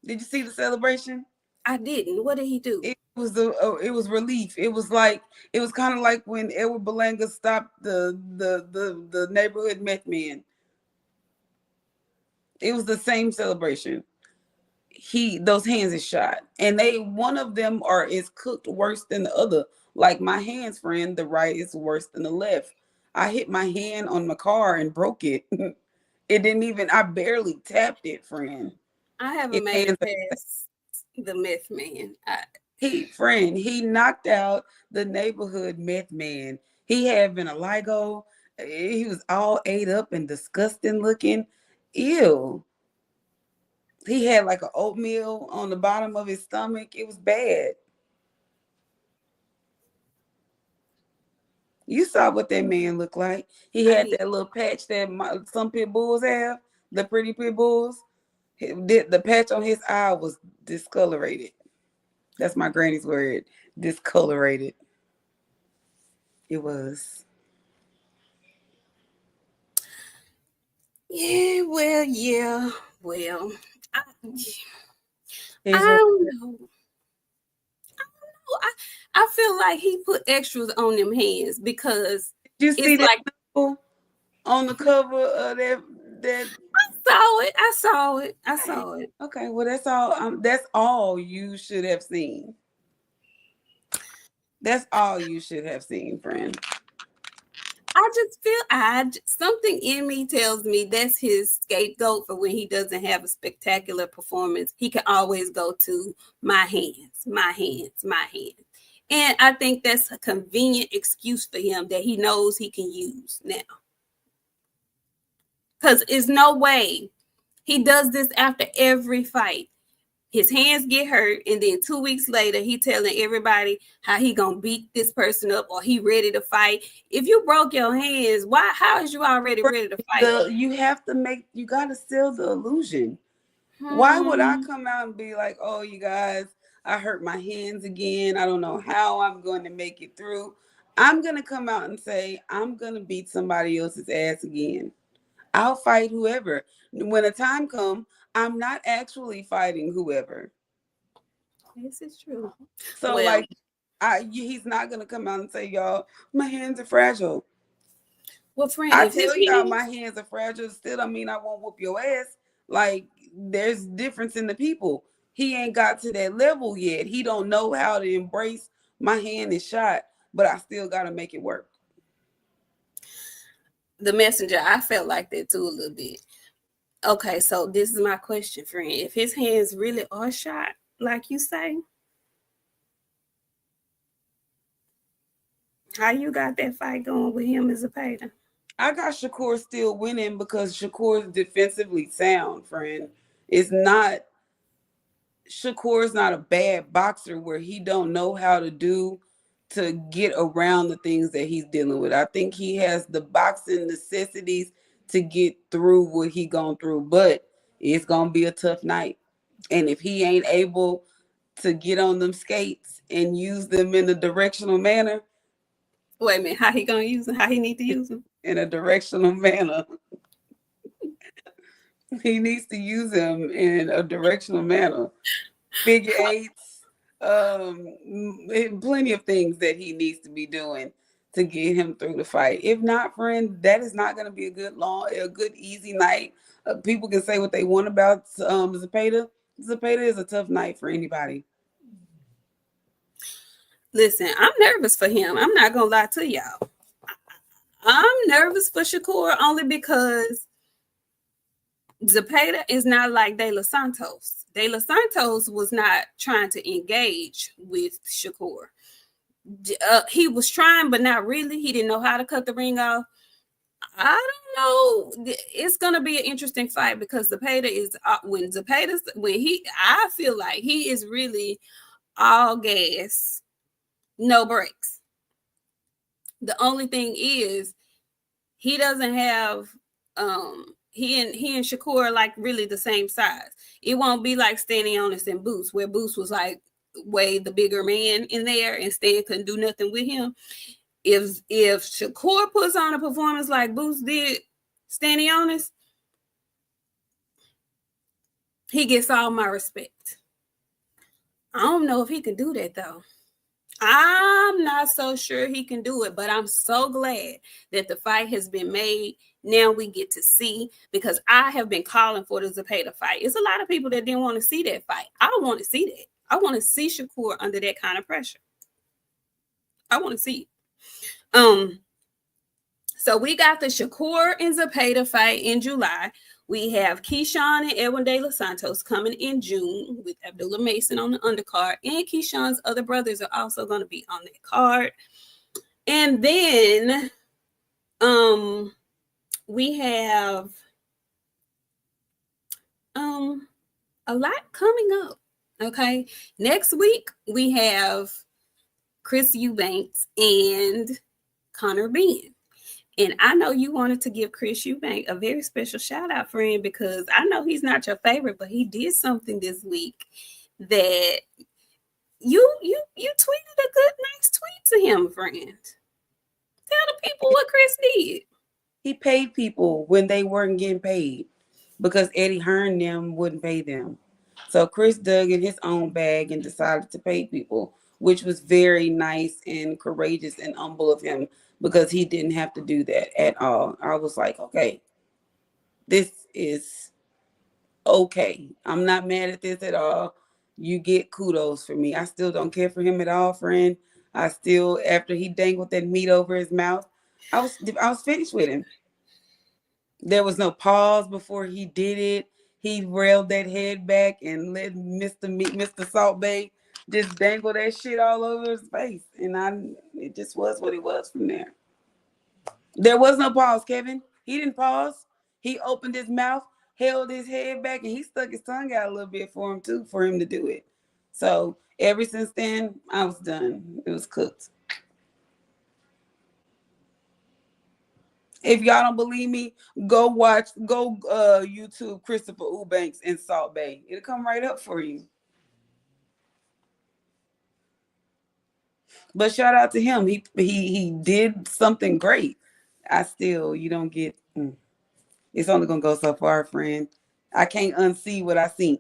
Did you see the celebration? I didn't. What did he do? It was relief. It was kind of like when Edward Belanga stopped the neighborhood meth man. It was the same celebration. Those hands is shot, and they one of them is cooked worse than the other. Like my hands, friend, the right is worse than the left. I hit my hand on my car and broke it. It didn't even. I barely tapped it, friend. I haven't His made hands. it past the meth man. He knocked out the neighborhood meth man. He had vitiligo. He was all ate up and disgusting looking. Ew. He had like an oatmeal on the bottom of his stomach. It was bad. You saw what that man looked like. He I had did. that little patch that some pit bulls have, the pretty pit bulls. The patch on his eye was discolorated. That's my granny's word. Discolorated. It was. Yeah, well, yeah, well, I, I Is your don't know. I feel like he put extras on them hands because did you it's see that like nipple on the cover of that saw it. I saw it. I saw it. okay, well that's all that's all you should have seen. That's all you should have seen, friend. I just feel something in me tells me that's his scapegoat for when he doesn't have a spectacular performance. He can always go to my hands, my hands, my hands. And I think that's a convenient excuse for him that he knows he can use now. Because there's no way he does this after every fight. His hands get hurt, and then 2 weeks later, he telling everybody how he gonna beat this person up or he ready to fight. If you broke your hands, why? How is you already ready to fight? You have to you gotta sell the illusion. Why would I Hmm. come out and be like, oh, you guys, I hurt my hands again. I don't know how I'm going to make it through. I'm going to come out and say, I'm going to beat somebody else's ass again. I'll fight whoever. When a time comes, I'm not actually fighting whoever. This is true. So, Well, like, he's not going to come out and say, y'all, my hands are fragile. well, friend, I if his tell y'all my hands, hands are fragile. Still don't mean I won't whoop your ass. Like there's difference in the people. He ain't got to that level yet. He don't know how to embrace my hand is shot, but I still gotta make it work. the messenger, I felt like that too a little bit. Okay, so this is my question, friend. If his hands really are shot, like you say, how you got that fight going with him as a Zepeda? I got Shakur still winning because Shakur's defensively sound, friend. It's not Shakur's not a bad boxer where he don't know how to do to get around the things that he's dealing with. I think he has the boxing necessities to get through what he gone through, but it's gonna be a tough night. And if he ain't able to get on them skates and use them in a directional manner, Wait a minute, how he gonna use them? How he need to use them? in a directional manner, he needs to use them in a directional manner. Figure eights, plenty of things that he needs to be doing to get him through the fight. If not, friend, that is not going to be a good easy night. People can say what they want about Zepeda. Zepeda is a tough night for anybody. Listen, I'm nervous for him. I'm not gonna lie to y'all. I'm nervous for Shakur only because Zepeda is not like De Los Santos. De Los Santos was not trying to engage with Shakur. He was trying, but not really. He didn't know how to cut the ring off. I don't know. It's gonna be an interesting fight because Zepeda is I feel like he is really all gas, no brakes. The only thing is he doesn't have he and Shakur are like really the same size. It won't be like Standing Honest and Boots, where Boots was like way the bigger man in there and Stan couldn't do nothing with him. If Shakur puts on a performance like Boots did, Standing Honest, he gets all my respect. I don't know if he can do that though. I'm not so sure he can do it, but I'm so glad that the fight has been made. Now we get to see because I have been calling for the Zepeda fight. It's a lot of people that didn't want to see that fight. I don't want to see that. I want to see Shakur under that kind of pressure. I want to see it. So we got the Shakur and Zepeda fight in July. We have Keyshawn and Edwin De Los Santos coming in June with Abdullah Mason on the undercard. And Keyshawn's other brothers are also going to be on that card. And then we have a lot coming up. Okay. Next week we have Chris Eubanks and Connor Ben. And I know you wanted to give Chris Eubank a very special shout out, friend, because I know he's not your favorite, but he did something this week that You tweeted a good nice tweet to him, friend. Tell the people what Chris did. He paid people when they weren't getting paid because Eddie Hearn them wouldn't pay them. So Chris dug in his own bag and decided to pay people, which was very nice and courageous and humble of him because he didn't have to do that at all. I was like, okay, this is okay. I'm not mad at this at all. You get kudos for me. I still don't care for him at all, friend. I still, after he dangled that meat over his mouth, I was finished with him. There was no pause before he did it. He railed that head back and let Mr. Salt Bay just dangle that shit all over his face. And it just was what it was from there. There was no pause, Kevin. He didn't pause. He opened his mouth, held his head back, and he stuck his tongue out a little bit for him too, for him to do it. So ever since then, I was done. It was cooked. If y'all don't believe me, go YouTube Christopher Eubanks and Salt Bay. It'll come right up for you. But shout out to him. He did something great. I still you don't get. It's only gonna go so far, friend. I can't unsee what I seen.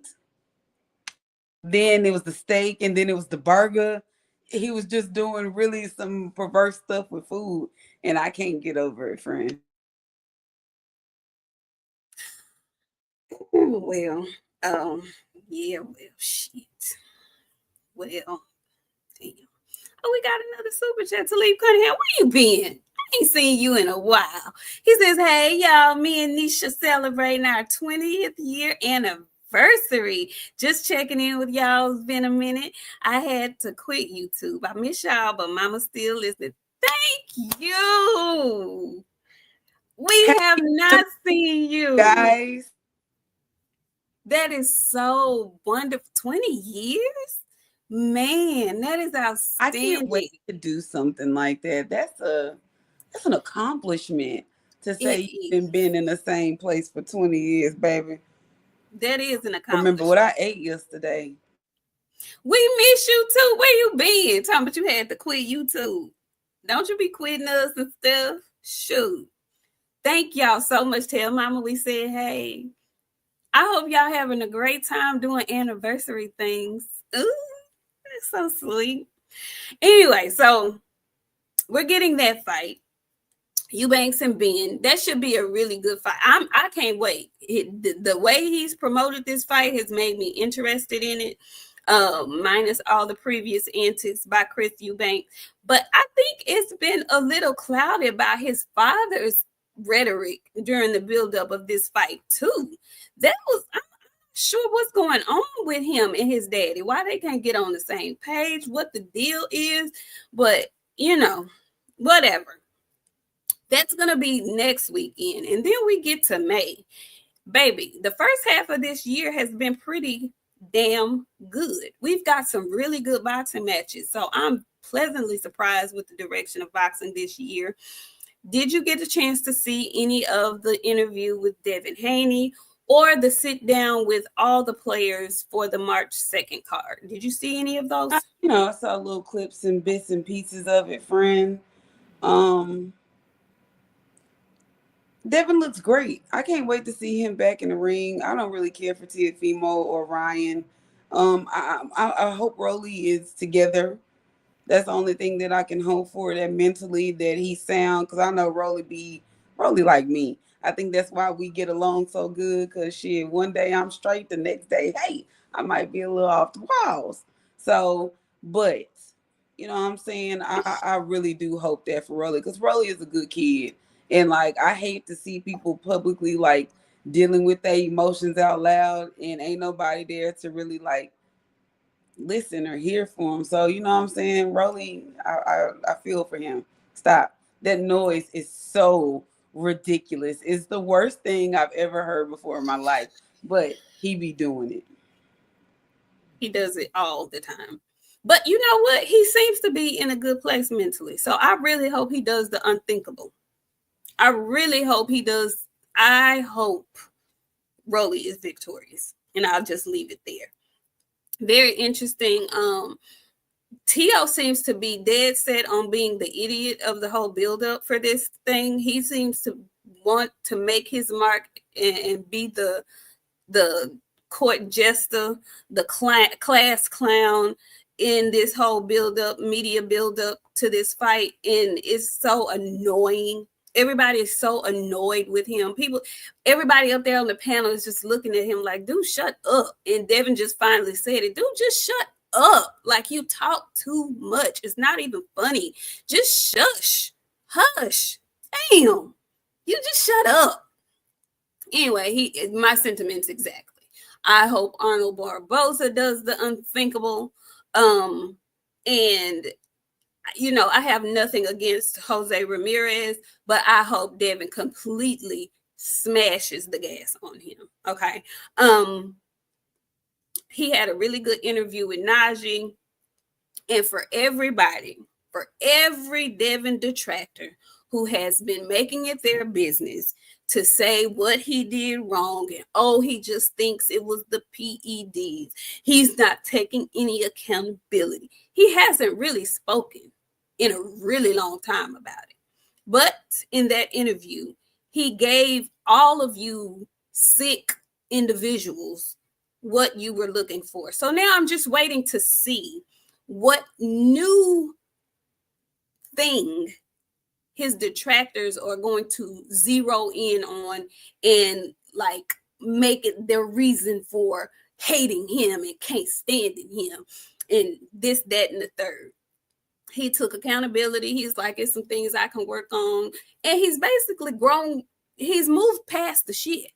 Then it was the steak, and then it was the burger. He was just doing really some perverse stuff with food, and I can't get over it, friend. Well, um, yeah, well, shit. Well, damn. Oh, we got another super chat. Talib Cunningham, where you been? I ain't seen you in a while. He says, hey, y'all, me and Nisha celebrating our 20th year anniversary. Just checking in with y'all. It's been a minute. I had to quit YouTube. I miss y'all, but mama still listening. Thank you. We have not seen you. Guys, that is so wonderful. 20 years? Man, that is I outstanding. can't wait to do something like that. That's an accomplishment to say you've been in the same place for 20 years, baby. That is an accomplishment. Remember what I ate yesterday. We miss you too. Where you been? Talking about you had to quit YouTube. Don't you be quitting us and stuff? Shoot. Thank y'all so much. Tell mama we said hey. I hope y'all having a great time doing anniversary things. Ooh, that's so sweet. Anyway, so we're getting that fight. Eubanks and Ben. That should be a really good fight. I can't wait. The way he's promoted this fight has made me interested in it. Minus all the previous antics by Chris Eubank. But I think it's been a little clouded by his father's rhetoric during the buildup of this fight, too. I'm not sure what's going on with him and his daddy, why they can't get on the same page, what the deal is. But, whatever. That's going to be next weekend. And then we get to May. Baby, the first half of this year has been pretty damn good. We've got some really good boxing matches. So I'm pleasantly surprised with the direction of boxing this year. Did you get a chance to see any of the interview with Devin Haney or the sit down with all the players for the March 2nd card? Did you see any of those? I saw little clips and bits and pieces of it, friend. Devin looks great. I can't wait to see him back in the ring. I don't really care for Tiafimo or Ryan. I hope Rolly is together. That's the only thing that I can hope for, that mentally that he's sound, because I know Rolly like me. I think that's why we get along so good, because shit, one day I'm straight, the next day, hey, I might be a little off the walls. So, but, you know what I'm saying? I really do hope that for Rolly, because Rolly is a good kid. And, like, I hate to see people publicly, like, dealing with their emotions out loud, and ain't nobody there to really, like, listen or hear for him. So, you know what I'm saying? Rolly, I feel for him. Stop. That noise is so ridiculous. It's the worst thing I've ever heard before in my life, but he be doing it. He does it all the time. But you know what? He seems to be in a good place mentally. So I really hope he does the unthinkable. I really hope he does. I hope Rolly is victorious. And I'll just leave it there. Very interesting Tio seems to be dead set on being the idiot of the whole buildup for this thing. He seems to want to make his mark and be the court jester, the class clown in this whole media buildup to this fight, and it's so annoying. Everybody is so annoyed with him. Everybody up there on the panel is just looking at him like, dude, shut up. And Devin just finally said it, dude, just shut up. Like, you talk too much. It's not even funny. Just shush. Hush. Damn. You just shut up. Anyway, my sentiments exactly. I hope Arnold Barboza does the unthinkable. And I have nothing against Jose Ramirez, but I hope Devin completely smashes the gas on him. Okay. He had a really good interview with Najee. And for every Devin detractor who has been making it their business to say what he did wrong and he just thinks it was the PEDs. He's not taking any accountability. He hasn't really spoken in a really long time about it. But in that interview, he gave all of you sick individuals what you were looking for. So now I'm just waiting to see what new thing his detractors are going to zero in on and like make it their reason for hating him and can't standing him and this, that, and the third. He took accountability. He's like, it's some things I can work on. And he's basically grown. He's moved past the shit.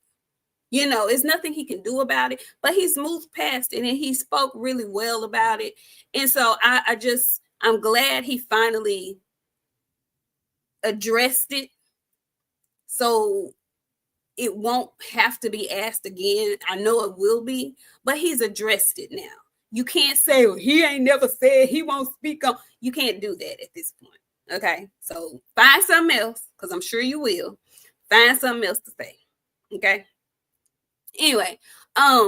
It's nothing he can do about it, but he's moved past it and he spoke really well about it. And so I'm glad he finally addressed it, so it won't have to be asked again. I know it will be, but he's addressed it now. You can't say, well, he ain't never said he won't speak on. You can't do that at this point. Okay, so find something else, because I'm sure you will. Find something else to say. Okay. Anyway, there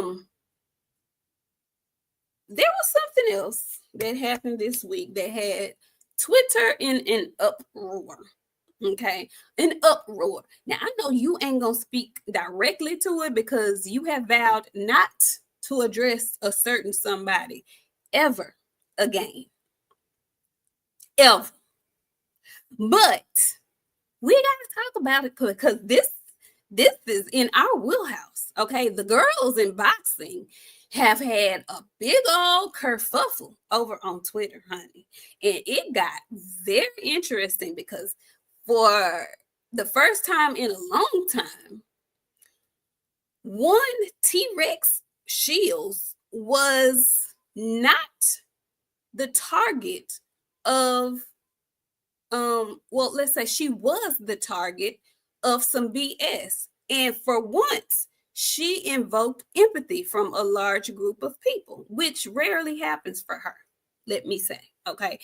was something else that happened this week that had Twitter in an uproar. Okay, an uproar. Now, I know you ain't gonna speak directly to it because you have vowed not to address a certain somebody ever again. Ever. But we gotta talk about it because this is in our wheelhouse. Okay, the girls in boxing have had a big old kerfuffle over on Twitter, honey, and it got very interesting because for the first time in a long time, one T-Rex Shields was not the target of, let's say she was the target of some BS. And for once, she invoked empathy from a large group of people, which rarely happens for her, let me say, okay?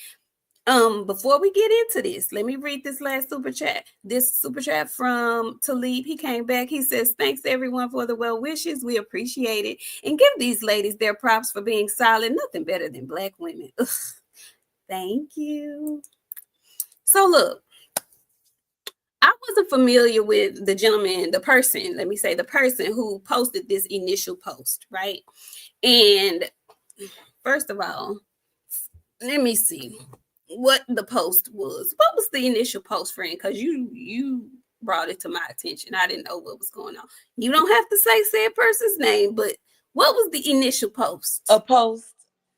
Before we get into this, let me read this last super chat. This super chat from Talib. He came back. He says, thanks everyone for the well wishes. We appreciate it. And give these ladies their props for being solid. Nothing better than Black women. Ugh. Thank you. So look, I wasn't familiar with the gentleman, the person who posted this initial post, right? And first of all, let me see what the post was. What was the initial post, friend? Because you brought it to my attention. I didn't know what was going on. You don't have to say said person's name, but what was the initial post? A post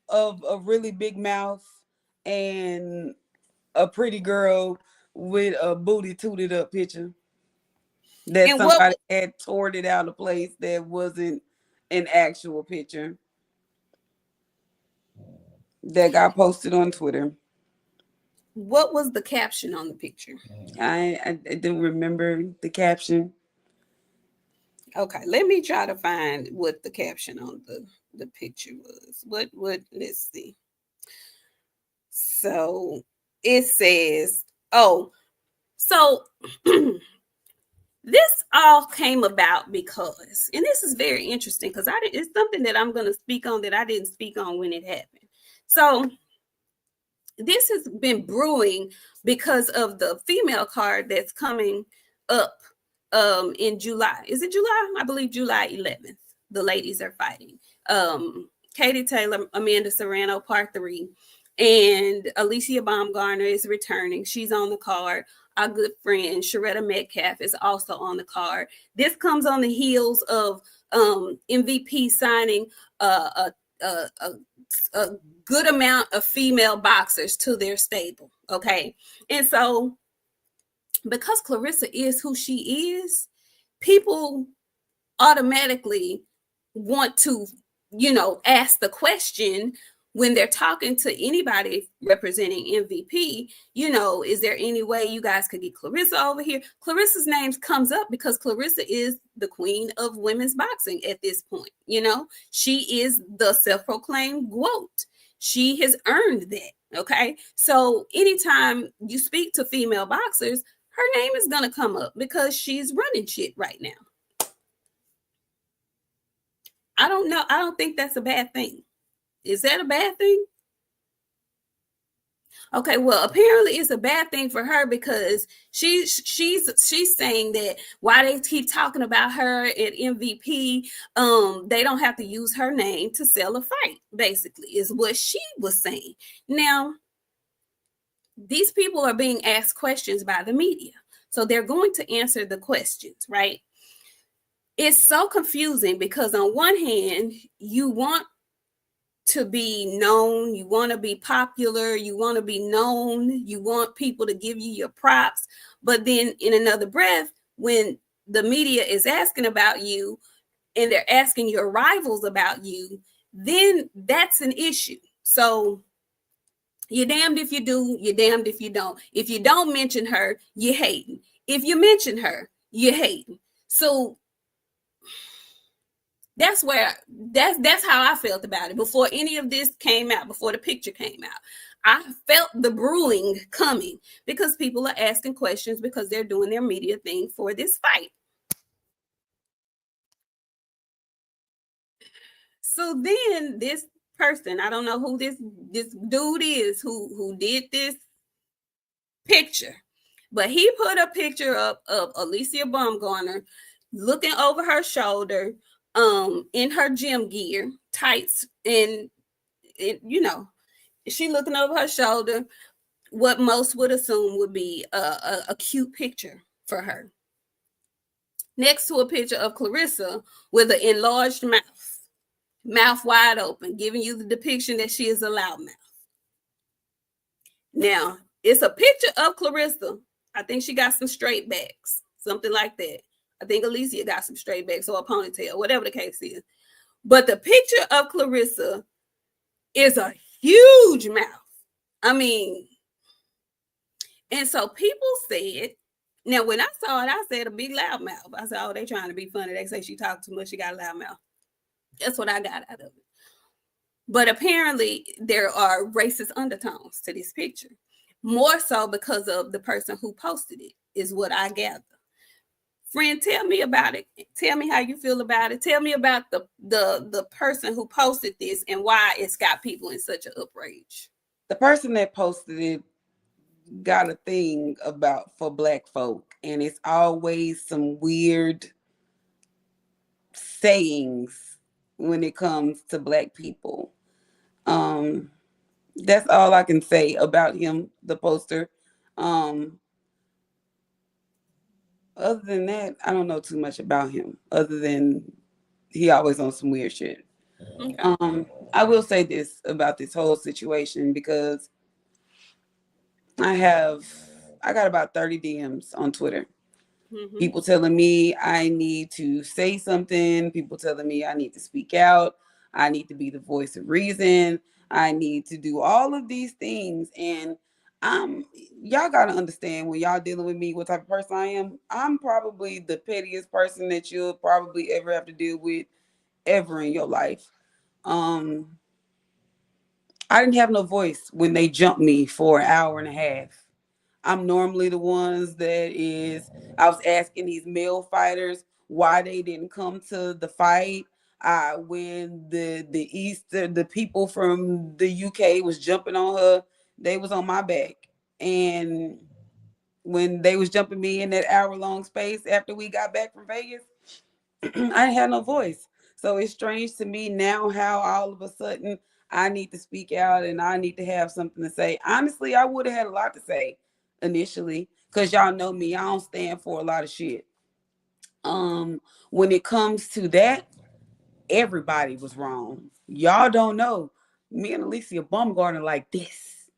of a really big mouth and a pretty girl with a booty tooted up picture that and somebody had torn it out of place that wasn't an actual picture that got posted on Twitter. What was the caption on the picture? I don't remember the caption. Okay, let me try to find what the caption on the picture was. What let's see. So it says, so this all came about because, and this is very interesting because it's something that I'm going to speak on that I didn't speak on when it happened. So this has been brewing because of the female card that's coming up in July. Is it July? I believe July 11th. The ladies are fighting. Katie Taylor, Amanda Serrano, part 3, and Alicia Baumgartner is returning. She's on the card. Our good friend Sharetta Metcalf is also on the card. This comes on the heels of MVP signing a good amount of female boxers to their stable. Okay. And so, because Clarissa is who she is, people automatically want to, ask the question when they're talking to anybody representing MVP, is there any way you guys could get Clarissa over here? Clarissa's name comes up because Clarissa is the queen of women's boxing at this point. She is the self-proclaimed GOAT. She has earned that. Okay. So anytime you speak to female boxers, her name is going to come up because she's running shit right now. I don't know. I don't think that's a bad thing. Is that a bad thing? Okay, well, apparently it's a bad thing for her because she's saying that why they keep talking about her at MVP, they don't have to use her name to sell a fight, basically, is what she was saying. Now, these people are being asked questions by the media. So they're going to answer the questions, right? It's so confusing because on one hand, you want to be known, you want to be popular, you want to be known, you want people to give you your props. But then in another breath, when the media is asking about you and they're asking your rivals about you, then that's an issue. So you're damned if you do, you're damned if you don't. If you don't mention her, you're hating. If you mention her, you're hating. So that's how I felt about it before any of this came out, before the picture came out. I felt the brewing coming because people are asking questions because they're doing their media thing for this fight. So then this person, I don't know who this dude is who did this picture, but he put a picture up of Alicia Baumgartner looking over her shoulder, in her gym gear, tights, and she looking over her shoulder, what most would assume would be a cute picture for her. Next to a picture of Clarissa with an enlarged mouth wide open, giving you the depiction that she is a loudmouth. Now, it's a picture of Clarissa. I think she got some straight backs, something like that. I think Alicia got some straight backs or a ponytail, whatever the case is. But the picture of Clarissa is a huge mouth. I mean, and so people said, now when I saw it, I said a big loud mouth. I said, oh, they trying to be funny. They say she talked too much, she got a loud mouth. That's what I got out of it. But apparently there are racist undertones to this picture. More so because of the person who posted it, is what I gather. Friend, tell me about it. Tell me how you feel about it. Tell me about the person who posted this and why it's got people in such an outrage. The person that posted it got a thing about for black folk, and it's always some weird sayings when it comes to black people. That's all I can say about him, the poster. Other than that, I don't know too much about him. Other than he always on some weird shit. Okay. I will say this about this whole situation because I got about 30 DMs on Twitter. Mm-hmm. People telling me I need to say something. People telling me I need to speak out. I need to be the voice of reason. I need to do all of these things. And y'all gotta understand when y'all dealing with me, what type of person I am. I'm probably the pettiest person that you'll probably ever have to deal with ever in your life. I didn't have no voice when they jumped me for an hour and a half. I'm normally the ones I was asking these male fighters why they didn't come to the fight. When the people from the UK was jumping on her, They was on my back. And when they was jumping me in that hour-long space after we got back from Vegas, I didn't have no voice. So it's strange to me now how all of a sudden I need to speak out and I need to have something to say. Honestly, I would have had a lot to say initially because y'all know me. I don't stand for a lot of shit. When it comes to that, everybody was wrong. Y'all don't know. Me and Alicia Baumgartner like this,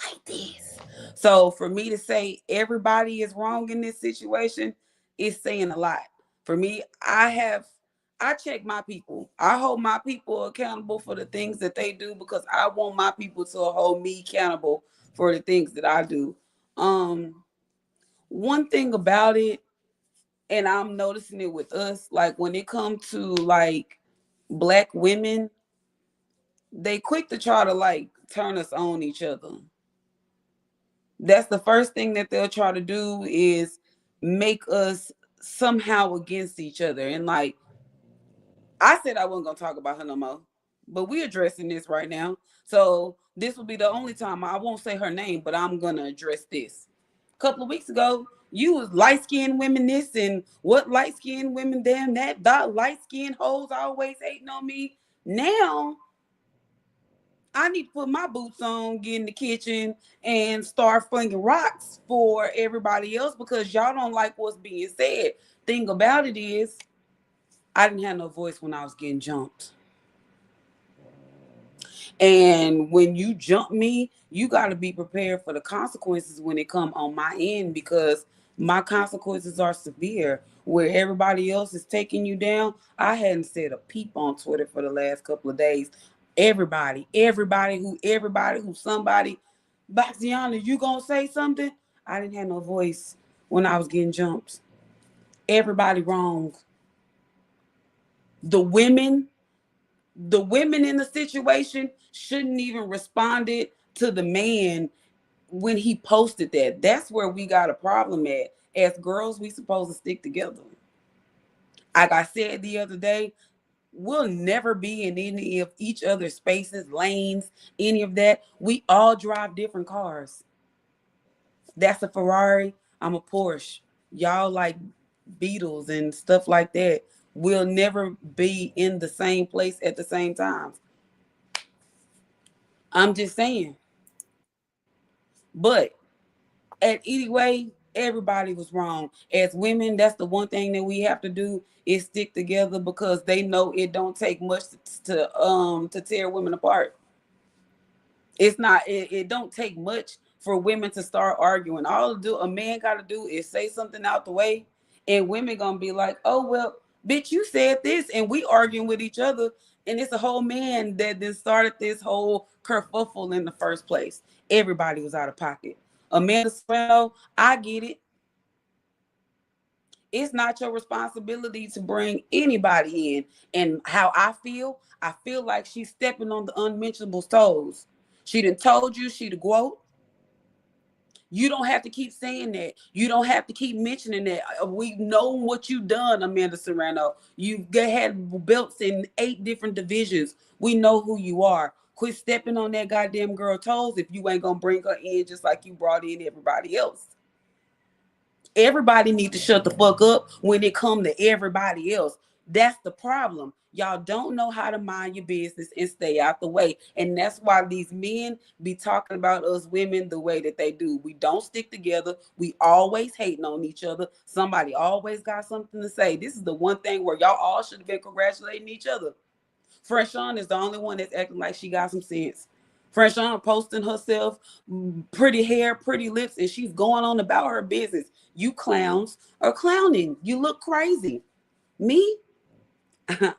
like this. So for me to say everybody is wrong in this situation is saying a lot. For me, I check my people. I hold my people accountable for the things that they do because I want my people to hold me accountable for the things that I do. One thing about it, and I'm noticing it with us, like when it comes to like black women, they quick to try to like turn us on each other. That's the first thing that they'll try to do is make us somehow against each other. And like I said I wasn't gonna talk about her no more. But we're addressing this right now. So this will be the only time I won't say her name, but I'm gonna address this. A couple of weeks ago, you was light skinned women this and what light skinned women damn that light skinned hoes always hating on me. Now I need to put my boots on, get in the kitchen, and start flinging rocks for everybody else because y'all don't like what's being said. Thing about it is, I didn't have no voice when I was getting jumped. And when you jump me, you got to be prepared for the consequences when it come on my end because my consequences are severe. Where everybody else is taking you down, I hadn't said a peep on Twitter for the last couple of days. Everybody who somebody, Boxiana, you gonna say something? I didn't have no voice when I was getting jumped. Everybody wrong. The women the women in the situation shouldn't even responded to the man when he posted that. That's where we got a problem at. As girls, we supposed to stick together. Like I said the other day, we'll never be in any of each other's spaces, lanes, any of that. We all drive different cars. That's a Ferrari. I'm a Porsche. Y'all like Beetles and stuff like that. We'll never be in the same place at the same time. I'm just saying. But at either way, everybody was wrong. As women, that's the one thing that we have to do is stick together because they know it don't take much to tear women apart. It's not it don't take much for women to start arguing. All a man got to do is say something out the way, and women gonna be like, "Oh well, bitch, you said this," and we arguing with each other, and it's a whole man that then started this whole kerfuffle in the first place. Everybody was out of pocket. Amanda Serrano, I get it. It's not your responsibility to bring anybody in. And how I feel like she's stepping on the unmentionable toes. She done told you she the quote. You don't have to keep saying that. You don't have to keep mentioning that. We know what you done, Amanda Serrano. You've had belts in 8 different divisions. We know who you are. Quit stepping on that goddamn girl toes if you ain't gonna bring her in just like you brought in everybody else. Everybody need to shut the fuck up when it come to everybody else. That's the problem. Y'all don't know how to mind your business and stay out the way. And that's why these men be talking about us women the way that they do. We don't stick together. We always hating on each other. Somebody always got something to say. This is the one thing where y'all all should have been congratulating each other. Freshawn is the only one that's acting like she got some sense. Freshawn posting herself, pretty hair, pretty lips, and she's going on about her business. You clowns are clowning. You look crazy. Me,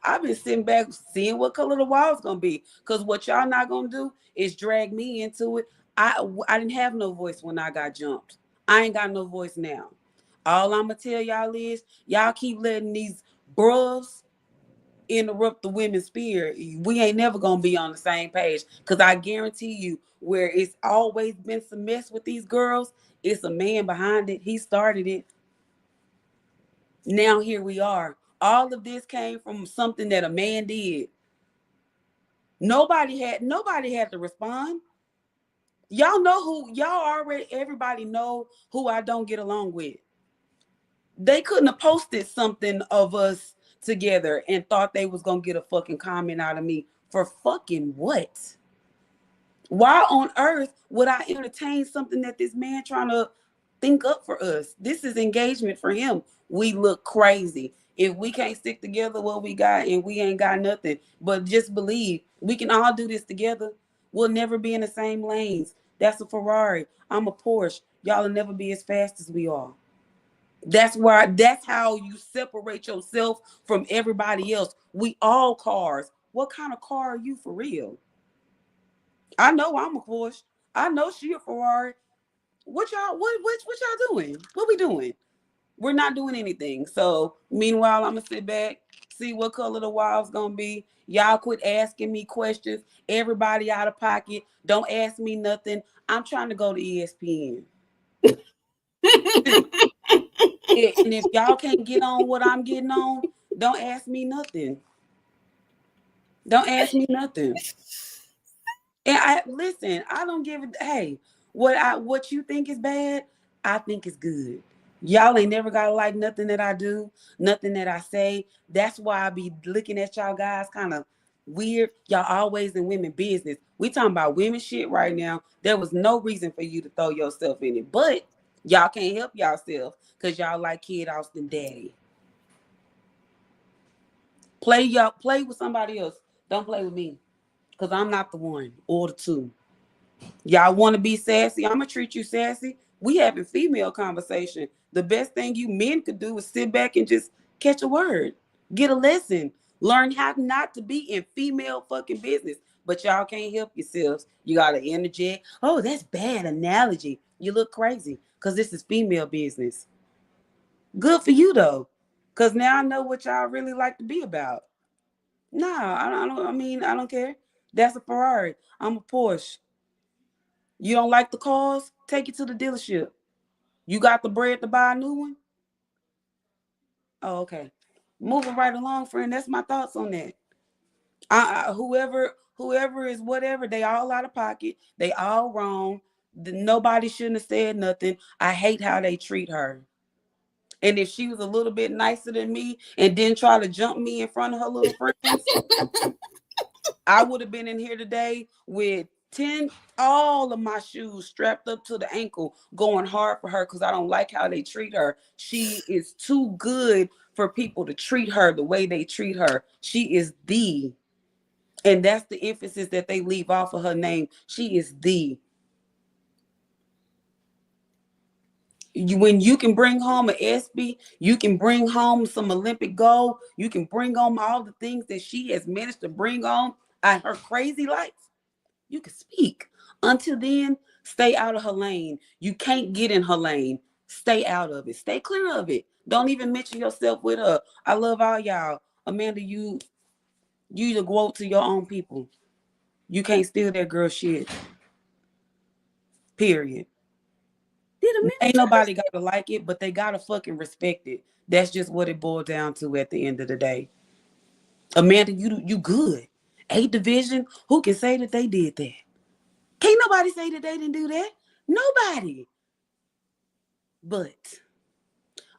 I've been sitting back seeing what color the wall's gonna be. Cause what y'all not gonna do is drag me into it. I didn't have no voice when I got jumped. I ain't got no voice now. All I'm gonna tell y'all is y'all keep letting these bros interrupt the women's spirit. We ain't never gonna be on the same page. Cause I guarantee you, where it's always been some mess with these girls, it's a man behind it. He started it. Now here we are. All of this came from something that a man did. Nobody had to respond. Y'all know who y'all already. Everybody know who I don't get along with. They couldn't have posted something of us together and thought they was gonna get a fucking comment out of me for fucking what? Why on earth would I entertain something that this man trying to think up for us? This is engagement for him. We look crazy. If we can't stick together what we got and we ain't got nothing, but just believe we can all do this together. We'll never be in the same lanes. That's a Ferrari. I'm a Porsche. Y'all will never be as fast as we are. That's how you separate yourself from everybody else. We all cars. What kind of car are you for real? I know I'm a Porsche. I know she a Ferrari. What y'all doing? What we doing? We're not doing anything. So meanwhile, I'm gonna sit back, see what color the wild's gonna be. Y'all quit asking me questions. Everybody out of pocket. Don't ask me nothing. I'm trying to go to ESPN. And if y'all can't get on what I'm getting on, don't ask me nothing. Don't ask me nothing. And I listen, I don't give it. Hey, what you think is bad, I think is good. Y'all ain't never gotta like nothing that I do, nothing that I say. That's why I be looking at y'all guys kind of weird. Y'all always in women business. We talking about women shit right now. There was no reason for you to throw yourself in it, but y'all can't help yourself because y'all like Kid Austin Daddy. Play with somebody else. Don't play with me because I'm not the one or the two. Y'all want to be sassy? I'm gonna treat you sassy. We having female conversation. The best thing you men could do is sit back and just catch a word, get a lesson, learn how not to be in female fucking business. But y'all can't help yourselves. You gotta interject. Oh, that's bad analogy. You look crazy because this is female business. Good for you though, because now I know what y'all really like to be about. Nah, I don't. I mean, I don't care. That's a Ferrari. I'm a Porsche. You don't like the cars? Take it to the dealership. You got the bread to buy a new one? Oh, okay. Moving right along, friend. That's my thoughts on that. Whoever is whatever, they all out of pocket. They all wrong. Nobody shouldn't have said nothing. I hate how they treat her. And if she was a little bit nicer than me and didn't try to jump me in front of her little friends, I would have been in here today with 10, all of my shoes strapped up to the ankle, going hard for her because I don't like how they treat her. She is too good for people to treat her the way they treat her. She is the, and that's the emphasis that they leave off of her name. She is the. When you can bring home an ESPY, you can bring home some Olympic gold, you can bring home all the things that she has managed to bring on at her crazy life. You can speak. Until then, stay out of her lane. You can't get in her lane. Stay out of it. Stay clear of it. Don't even mention yourself with her. I love all y'all. Amanda, you to go to your own people. You can't steal that girl shit. Period. Did Amanda Ain't try to nobody gotta like it, but they gotta fucking respect it. That's just what it boiled down to at the end of the day. Amanda, you good. Eight division. Who can say that they did that? Can't nobody say that they didn't do that. Nobody. But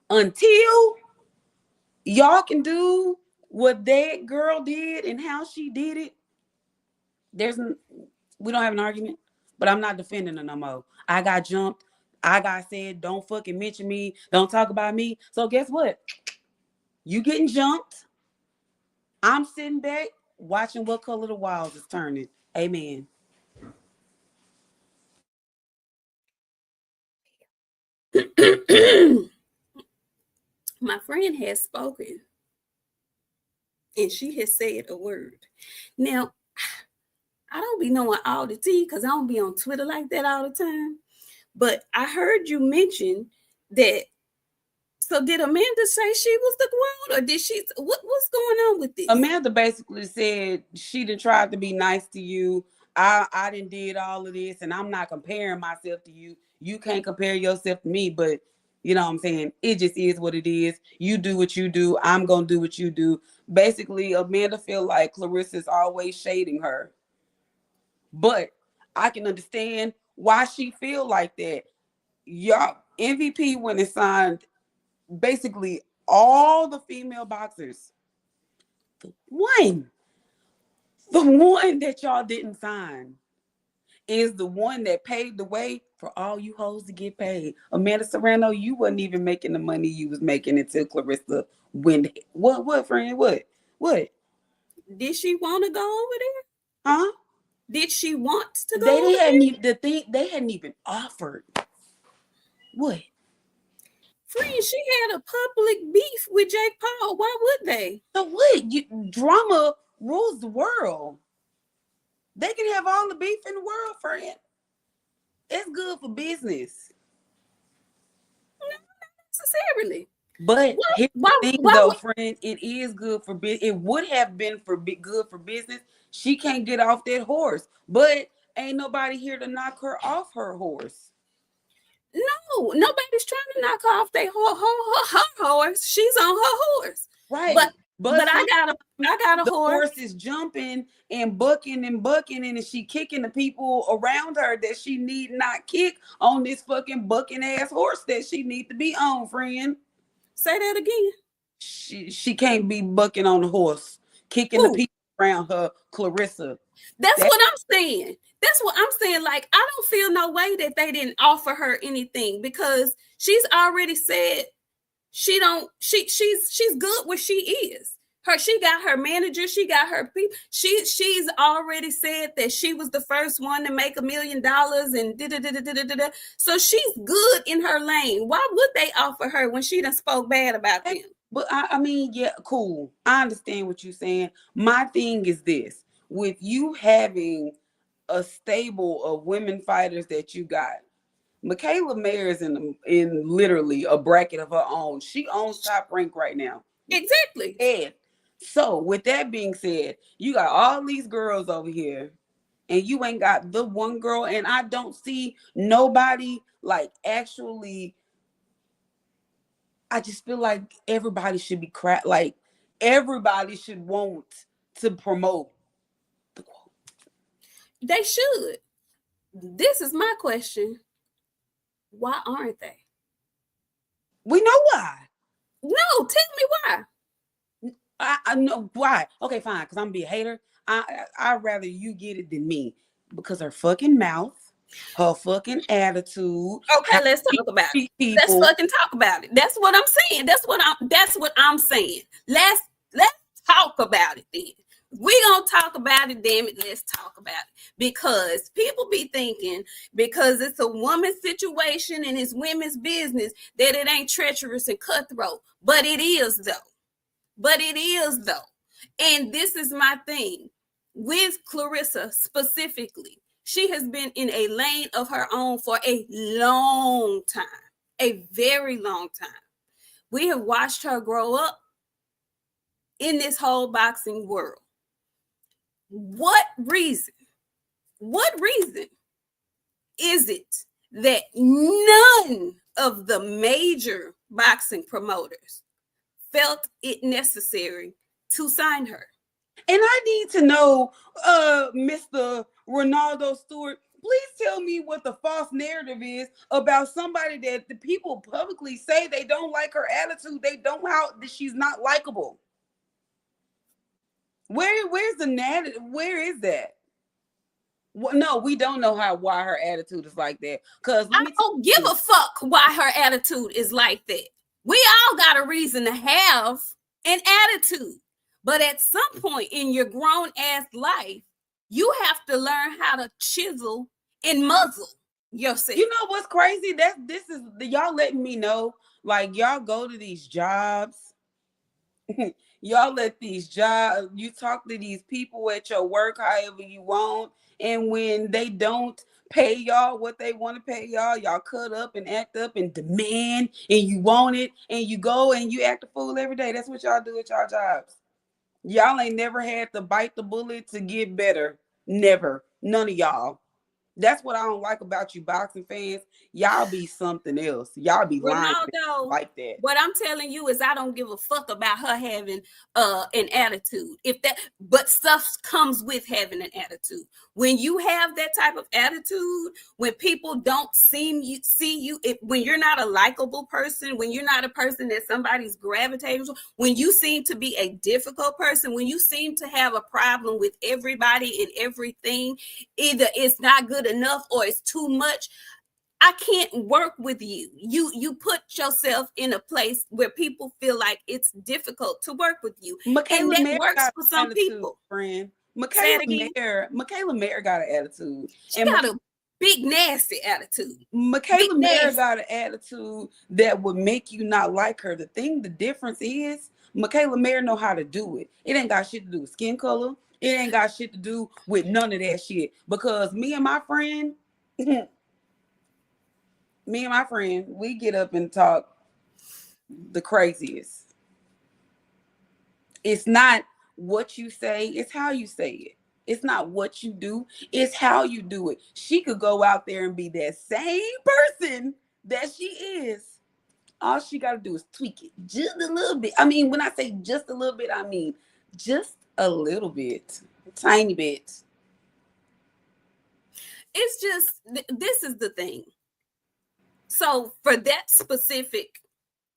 until y'all can do what that girl did and how she did it, there's we don't have an argument. But I'm not defending her no more. I got jumped. I got said, don't fucking mention me. Don't talk about me. So guess what? You getting jumped. I'm sitting back watching what color the walls is turning. Amen. My friend has spoken and she has said a word. Now, I don't be knowing all the tea because I don't be on Twitter like that all the time. But I heard you mention that. So did Amanda say she was the grown, or did she? What's going on with this? Amanda basically said she done tried to be nice to you. I done did all of this, and I'm not comparing myself to you. You can't compare yourself to me, but you know what I'm saying? It just is what it is. You do what you do. I'm gonna do what you do. Basically, Amanda feel like Clarissa's always shading her. But I can understand why she feel like that. Y'all, MVP when it signed basically all the female boxers. The one that y'all didn't sign is the one that paved the way for all you hoes to get paid. Amanda Serrano, you wasn't even making the money you was making until Clarissa went. What, friend? What? Did she want to go over there? Huh? Did she want to go They over hadn't there? even the thing. They hadn't even offered. What? Friend, she had a public beef with Jake Paul. Why would they? So what? Drama rules the world. They can have all the beef in the world, friend. It's good for business. No, not necessarily. But Why? here's the Why? thing, Why though, would friend. It is good for business. It would have been good for business. She can't get off that horse, but ain't nobody here to knock her off her horse. no? Nobody's trying to knock off her horse. She's on her horse. Right. But But I got a the horse. horse is jumping and bucking and she kicking the people around her that she need not kick on this fucking bucking ass horse that she need to be on, friend. Say that again. She can't be bucking on the horse, kicking the Who? people around her, Clarissa. That's That what I'm saying. That's what I'm saying. Like, I don't feel no way that they didn't offer her anything because she's already said she's good where she is. She got her manager, she got her people. She's already said that she was the first one to make $1 million and da. So she's good in her lane. Why would they offer her when she done spoke bad about them? But I mean, yeah, cool. I understand what you're saying. My thing is this: with you having a stable of women fighters that you got, Michaela Mayer is in literally a bracket of her own. She owns Top Rank right now. Exactly. And so, with that being said, you got all these girls over here, and you ain't got the one girl, and I don't see nobody like actually. I just feel like everybody should be like everybody should want to promote the quote. They should. This is my question. Why aren't they? We know why. No, tell me why. I know why. Okay, fine. Because I'm be a hater. I'd rather you get it than me. Because her fucking mouth, her fucking attitude. Okay, let's talk about it. Let's fucking talk about it. That's what I'm saying. That's what I'm saying. Let's talk about it then. We gonna talk about it, damn it. Let's talk about it. Because people be thinking because it's a woman's situation and it's women's business that it ain't treacherous and cutthroat. But it is though. And this is my thing with Clarissa specifically. She has been in a lane of her own for a long time, a very long time. We have watched her grow up in this whole boxing world. What reason is it that none of the major boxing promoters felt it necessary to sign her? And I need to know, Mr. Ronaldo Stewart, please tell me what the false narrative is about somebody that the people publicly say they don't like her attitude. They don't that she's not likable. Where's the narrative? Where is that? Well, no, we don't know why her attitude is like that. Because I don't give a fuck why her attitude is like that. We all got a reason to have an attitude. But at some point in your grown ass life, you have to learn how to chisel and muzzle yourself. You know what's crazy? This is y'all letting me know. Like y'all go to these jobs. Y'all let these jobs, you talk to these people at your work however you want. And when they don't pay y'all what they want to pay y'all cut up and act up and demand and you want it and you go and you act a fool every day. That's what y'all do at y'all jobs. Y'all ain't never had to bite the bullet to get better. Never. None of y'all. That's what I don't like about you boxing fans. Y'all be something else. Y'all be lying Ronaldo, like that. what I'm telling you is I don't give a fuck about her having an attitude. If that but stuff comes with having an attitude. When you have that type of attitude, when people don't see you when you're not a likable person, when you're not a person that somebody's gravitating to, when you seem to be a difficult person, when you seem to have a problem with everybody and everything, either it's not good enough or it's too much, I can't work with you. You put yourself in a place where people feel like it's difficult to work with you. And Michaela that Mayer works got for an some attitude, people. friend. Say it again. Michaela Mayer got an attitude. She And got a big nasty attitude. Big Michaela Mayer nasty. got an attitude that would make you not like her. The difference is Michaela Mayer know how to do it. It ain't got shit to do with skin color. It ain't got shit to do with none of that shit. Because me and my friend, we get up and talk the craziest. It's not what you say, it's how you say it. It's not what you do, it's how you do it. She could go out there and be that same person that she is. All she got to do is tweak it just a little bit. I mean, when I say just a little bit, I mean just a little bit, a tiny bit. It's just this is the thing. So for that specific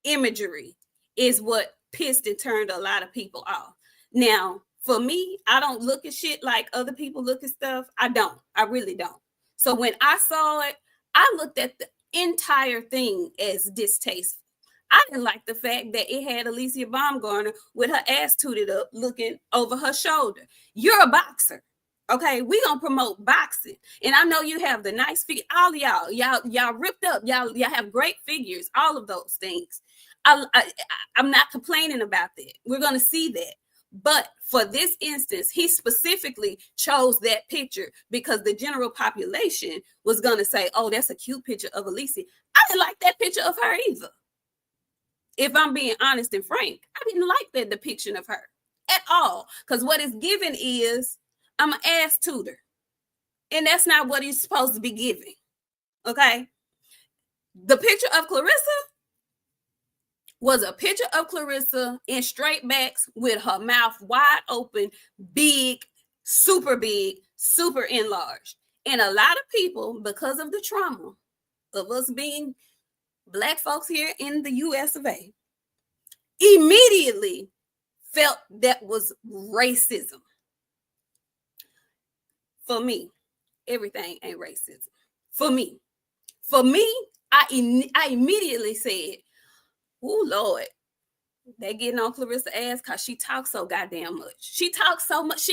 imagery is what pissed and turned a lot of people off. Now, for me, I don't look at shit like other people look at stuff. I don't. I really don't. So when I saw it, I looked at the entire thing as distasteful. I didn't like the fact that it had Alicia Baumgartner with her ass tooted up looking over her shoulder. You're a boxer. Okay, we gonna promote boxing, and I know you have the nice figure. All of y'all ripped up. Y'all have great figures. All of those things. I'm not complaining about that. We're gonna see that. But for this instance, he specifically chose that picture because the general population was gonna say, "Oh, that's a cute picture of Alicia." I didn't like that picture of her either. If I'm being honest and frank, I didn't like that depiction of her at all. Because what it's given is I'm an ass tutor. And that's not what he's supposed to be giving. Okay. The picture of Clarissa was a picture of Clarissa in straight backs with her mouth wide open, big, super enlarged. And a lot of people, because of the trauma of us being Black folks here in the US of A, immediately felt that was racism. For me, everything ain't racism. For me, I immediately said, "Oh Lord, they getting on Clarissa ass because she talks so goddamn much. She talks so much.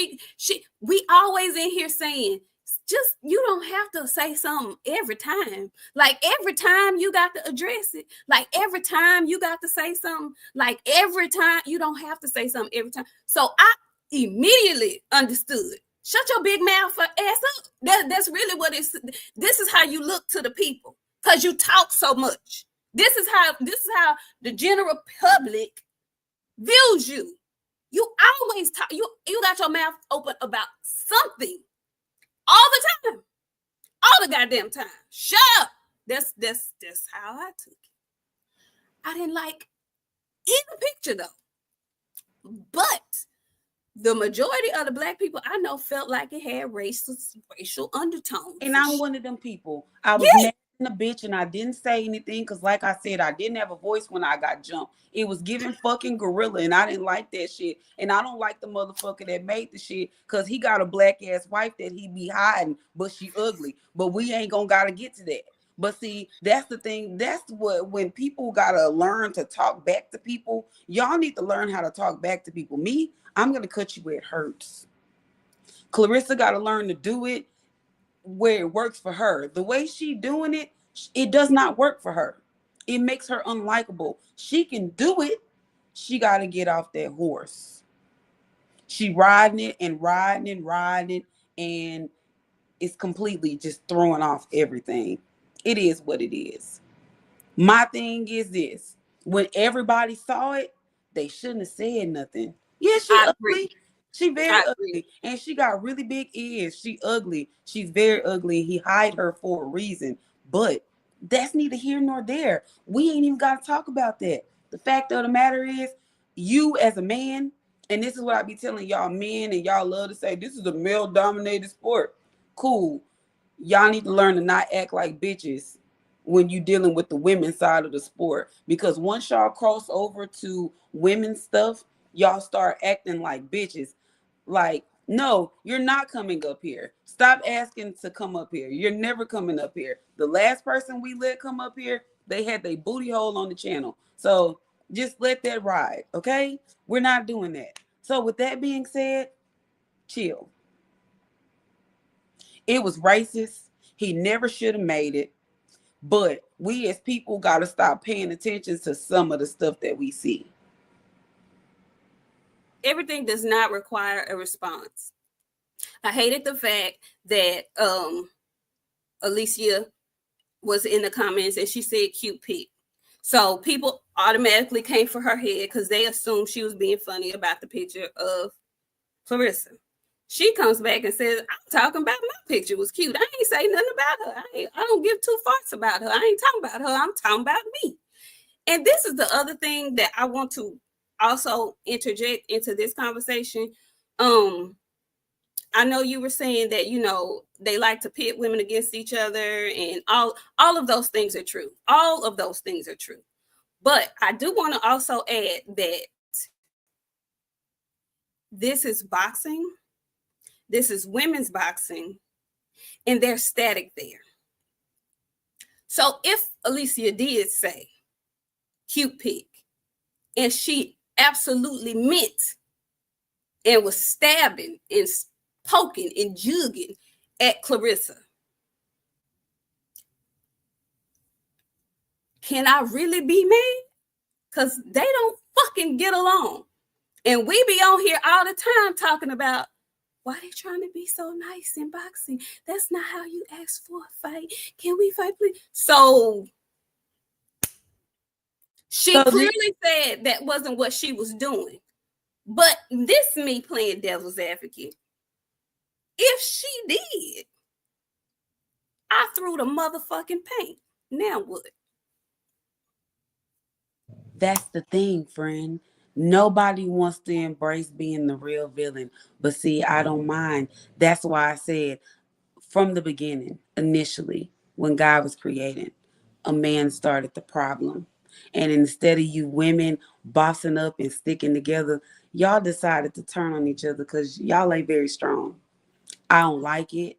We always in here saying, just you don't have to say something every time. Like every time you got to address it. Like every time you got to say something. Like every time you don't have to say something every time." So I immediately understood. Shut your big mouth ass up. That's really what it's. This is how you look to the people because you talk so much. This is how the general public views you. You always talk. You got your mouth open about something all the time, all the goddamn time. Shut up. That's how I took it. I didn't like either picture though, but the majority of the Black people I know felt like it had racial undertones. And I'm one of them people. I was Yeah. mad in a bitch and I didn't say anything because, like I said, I didn't have a voice when I got jumped. It was giving fucking gorilla and I didn't like that shit. And I don't like the motherfucker that made the shit because he got a black ass wife that he be hiding, but she ugly. But we ain't gonna gotta get to that. But see, that's the thing. That's what when people gotta learn to talk back to people. Y'all need to learn how to talk back to people. Me, I'm gonna cut you where it hurts. Clarissa gotta learn to do it where it works for her. The way she doing it, it does not work for her. It makes her unlikable. She can do it. She got to get off that horse. She riding it and riding and riding it, and it's completely just throwing off everything. It is what it is. My thing is this: when everybody saw it, they shouldn't have said nothing. Yeah, she I agree. ugly. She very I agree. ugly, and she got really big ears. She ugly. She's very ugly. He hide her for a reason, but that's neither here nor there. We ain't even got to talk about that. The fact of the matter is, you as a man, and this is what I be telling y'all men, and y'all love to say this is a male dominated sport. Cool. Y'all need to learn to not act like bitches when you dealing with the women's side of the sport, because once y'all cross over to women's stuff, y'all start acting like bitches. Like, no, you're not coming up here. Stop asking to come up here. You're never coming up here. The last person we let come up here, they had their booty hole on the channel. So just let that ride, okay? We're not doing that. So with that being said, chill. It was racist. He never should have made it. But we as people got to stop paying attention to some of the stuff that we see. Everything does not require a response. I hated the fact that Alicia was in the comments and she said cute pic. So people automatically came for her head because they assumed she was being funny about the picture of Clarissa. She comes back and says, I'm talking about my picture was cute. I ain't say nothing about her. I don't give two farts about her. I ain't talking about her. I'm talking about me. And this is the other thing that I want to also interject into this conversation. I know you were saying that, you know, they like to pit women against each other, and all of those things are true. All of those things are true. But I do want to also add that this is boxing. This is women's boxing, and they're static there. So if Alicia did say cute pig, and she absolutely meant and was stabbing and poking and jugging at Clarissa, can I really be mad? Because they don't fucking get along. And we be on here all the time talking about why they trying to be so nice in boxing. That's not how you ask for a fight. Can we fight, please? So she clearly said that wasn't what she was doing. But this me playing devil's advocate. If she did, I threw the motherfucking paint. Now what? That's the thing, friend. Nobody wants to embrace being the real villain. But see, I don't mind. That's why I said from the beginning, initially, when God was creating, a man started the problem. And instead of you women bossing up and sticking together, y'all decided to turn on each other because y'all ain't very strong. I don't like it.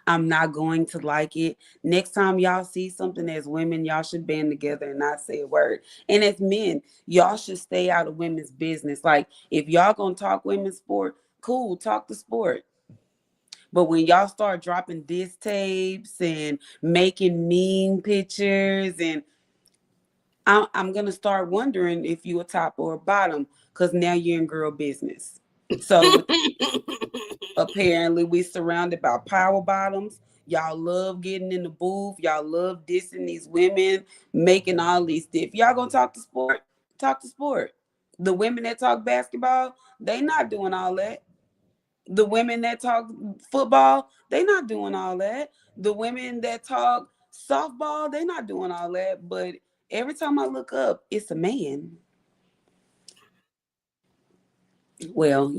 I'm not going to like it. Next time y'all see something as women, y'all should band together and not say a word. And as men, y'all should stay out of women's business. Like, if y'all gonna talk women's sport, cool, talk the sport. But when y'all start dropping diss tapes and making mean pictures, and I'm gonna start wondering if you a top or a bottom, because now you're in girl business. So with apparently, we surrounded by power bottoms. Y'all love getting in the booth. Y'all love dissing these women, making all these stuff. Y'all gonna talk to sport? Talk to sport. The women that talk basketball, they not doing all that. The women that talk football, they not doing all that. The women that talk softball, they not doing all that. But every time I look up, it's a man. Well,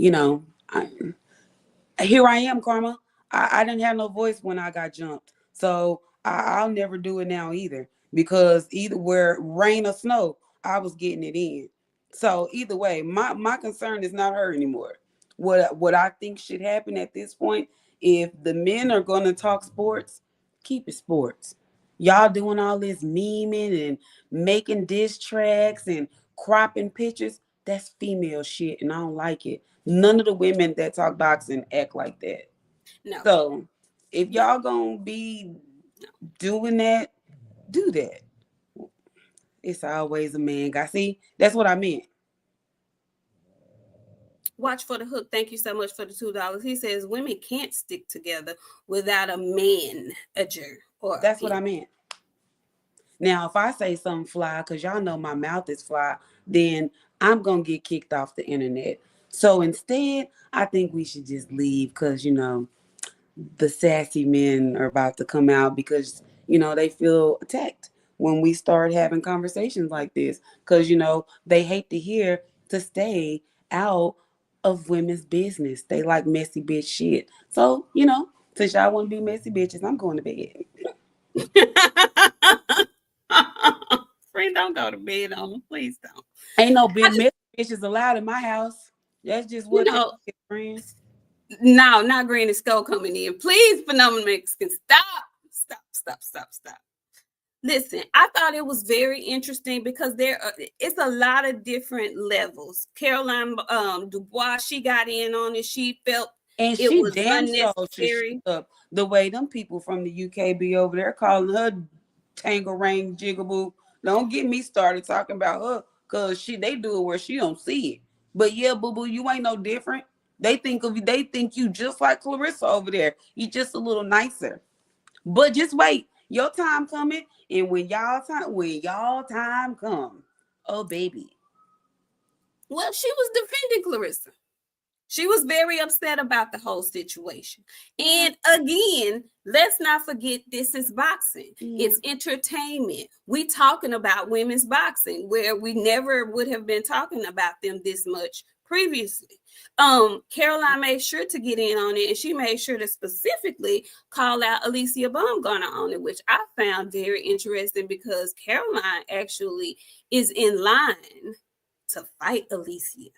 here I am, Karma. I didn't have no voice when I got jumped. So I'll never do it now either. Because either where rain or snow, I was getting it in. So either way, my concern is not her anymore. What I think should happen at this point, if the men are gonna talk sports, keep it sports. Y'all doing all this memeing and making diss tracks and cropping pictures, that's female shit and I don't like it. None of the women that talk boxing act like that. No. So if No. y'all gonna be doing that, do that. It's always a man guy. See, that's what I meant. Watch for the hook. Thank you so much for the $2. He says women can't stick together without a manager or That's what I meant. Now, if I say something fly, because y'all know my mouth is fly, then I'm gonna get kicked off the internet. So instead, I think we should just leave because, the sassy men are about to come out because, they feel attacked when we start having conversations like this because, they hate to hear to stay out of women's business. They like messy bitch shit. So, since y'all want to be messy bitches, I'm going to bed. Friend, don't go to bed on them. Please don't. Ain't no I big just, messy bitches allowed in my house. That's just you what it know, is, friend. no, not Granny Skull coming in. Please, phenomenal Mexican, stop. Stop, stop, stop, stop. Listen, I thought it was very interesting because it's a lot of different levels. Caroline Dubois, she got in on it. She felt And it she was damn sure should shut unnecessary. up the way them people from the UK be over there calling her tangerang jigaboo. Don't get me started talking about her because they do it where she don't see it. But yeah, boo boo, you ain't no different. They think you just like Clarissa over there. You just a little nicer. But just wait, your time coming, and when y'all time come, oh baby. Well, she was defending Clarissa. She was very upset about the whole situation. Yeah, And again, let's not forget this is boxing. yeah. It's entertainment. We talking about women's boxing where we never would have been talking about them this much previously. Caroline made sure to get in on it, and she made sure to specifically call out Alicia Baumgartner on it, which I found very interesting because Caroline actually is in line to fight Alicia.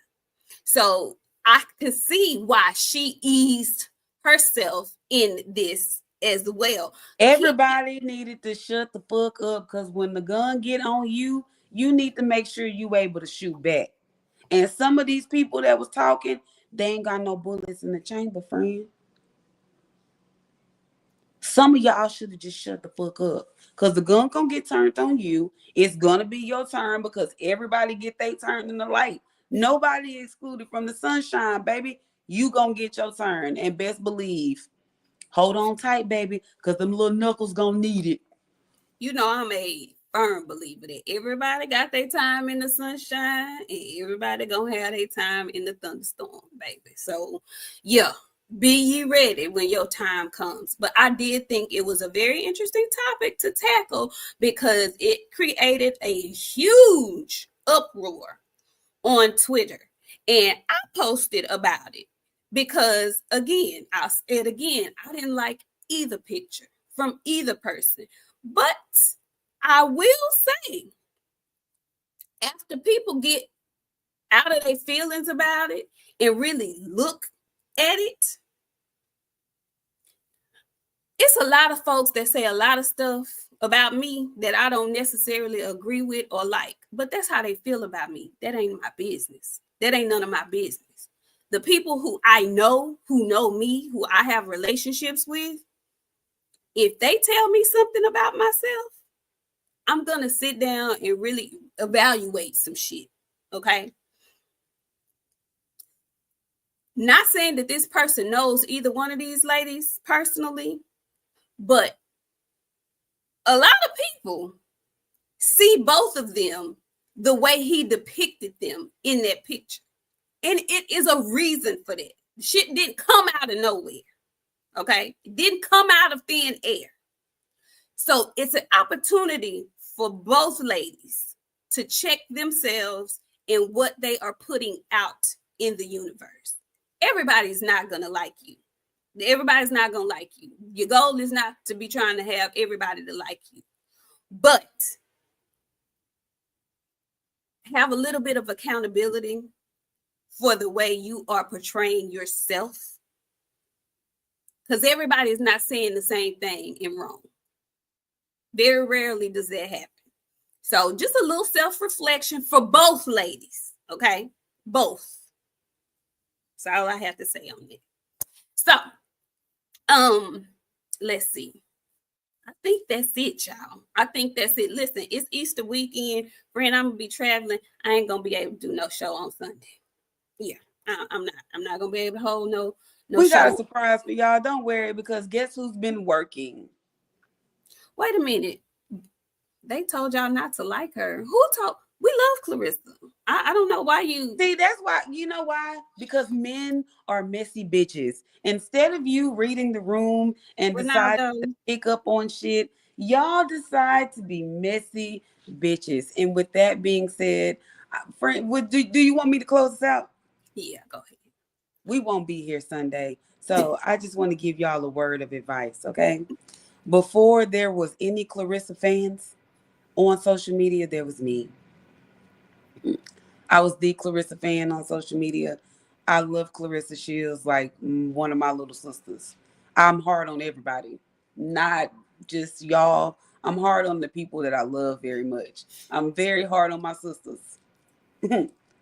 So I could see why she eased herself in this as well. Everybody needed to shut the fuck up because when the gun get on you, you need to make sure you able to shoot back. And some of these people that was talking, they ain't got no bullets in the chamber, friend. Some of y'all should have just shut the fuck up. Cause the gun gonna get turned on you. It's gonna be your turn because everybody get their turn in the light. Nobody excluded from the sunshine, baby. You gonna get your turn. And best believe, hold on tight, baby, because them little knuckles gonna need it. You know, I'm a firm believer that everybody got their time in the sunshine and everybody gonna have their time in the thunderstorm, baby. So yeah, be ye ready when your time comes. But I did think it was a very interesting topic to tackle because it created a huge uproar on Twitter. And I posted about it because, again, I'll say it again, I didn't like either picture from either person. But I will say, after people get out of their feelings about it and really look at it, it's a lot of folks that say a lot of stuff about me that I don't necessarily agree with or like, but that's how they feel about me. That ain't my business. That ain't none of my business. The people who I know, who know me, who I have relationships with, if they tell me something about myself, I'm going to sit down and really evaluate some shit. Okay. Not saying that this person knows either one of these ladies personally, but a lot of people see both of them the way he depicted them in that picture. And it is a reason for that. Shit didn't come out of nowhere. Okay. It didn't come out of thin air. So it's an opportunity for both ladies to check themselves and what they are putting out in the universe. Everybody's not going to like you. Everybody's not going to like you. Your goal is not to be trying to have everybody to like you. But have a little bit of accountability for the way you are portraying yourself. Because everybody is not saying the same thing in Rome. Very rarely does that happen. So just a little self-reflection for both ladies. Okay? Both. That's all I have to say on it. So, let's see. I think that's it, y'all. I think that's it. Listen, it's Easter weekend. Friend, I'm gonna be traveling. I ain't gonna be able to do no show on Sunday. Yeah, I'm not. I'm not gonna be able to hold no We got a show. surprise for y'all. Don't worry, because guess who's been working? Wait a minute. They told y'all not to like her. Who told? We love Clarissa. I don't know why you. See, that's why, you know why? Because men are messy bitches. Instead of you reading the room and decide Ronaldo. to pick up on shit, y'all decide to be messy bitches. And with that being said, friend, do you want me to close this out? Yeah, go ahead. We won't be here Sunday. So I just want to give y'all a word of advice, okay? Before there was any Clarissa fans on social media, there was me. I was the Clarissa fan on social media. I love Clarissa Shields like one of my little sisters. I'm hard on everybody, not just y'all. I'm hard on the people that I love very much. I'm very hard on my sisters.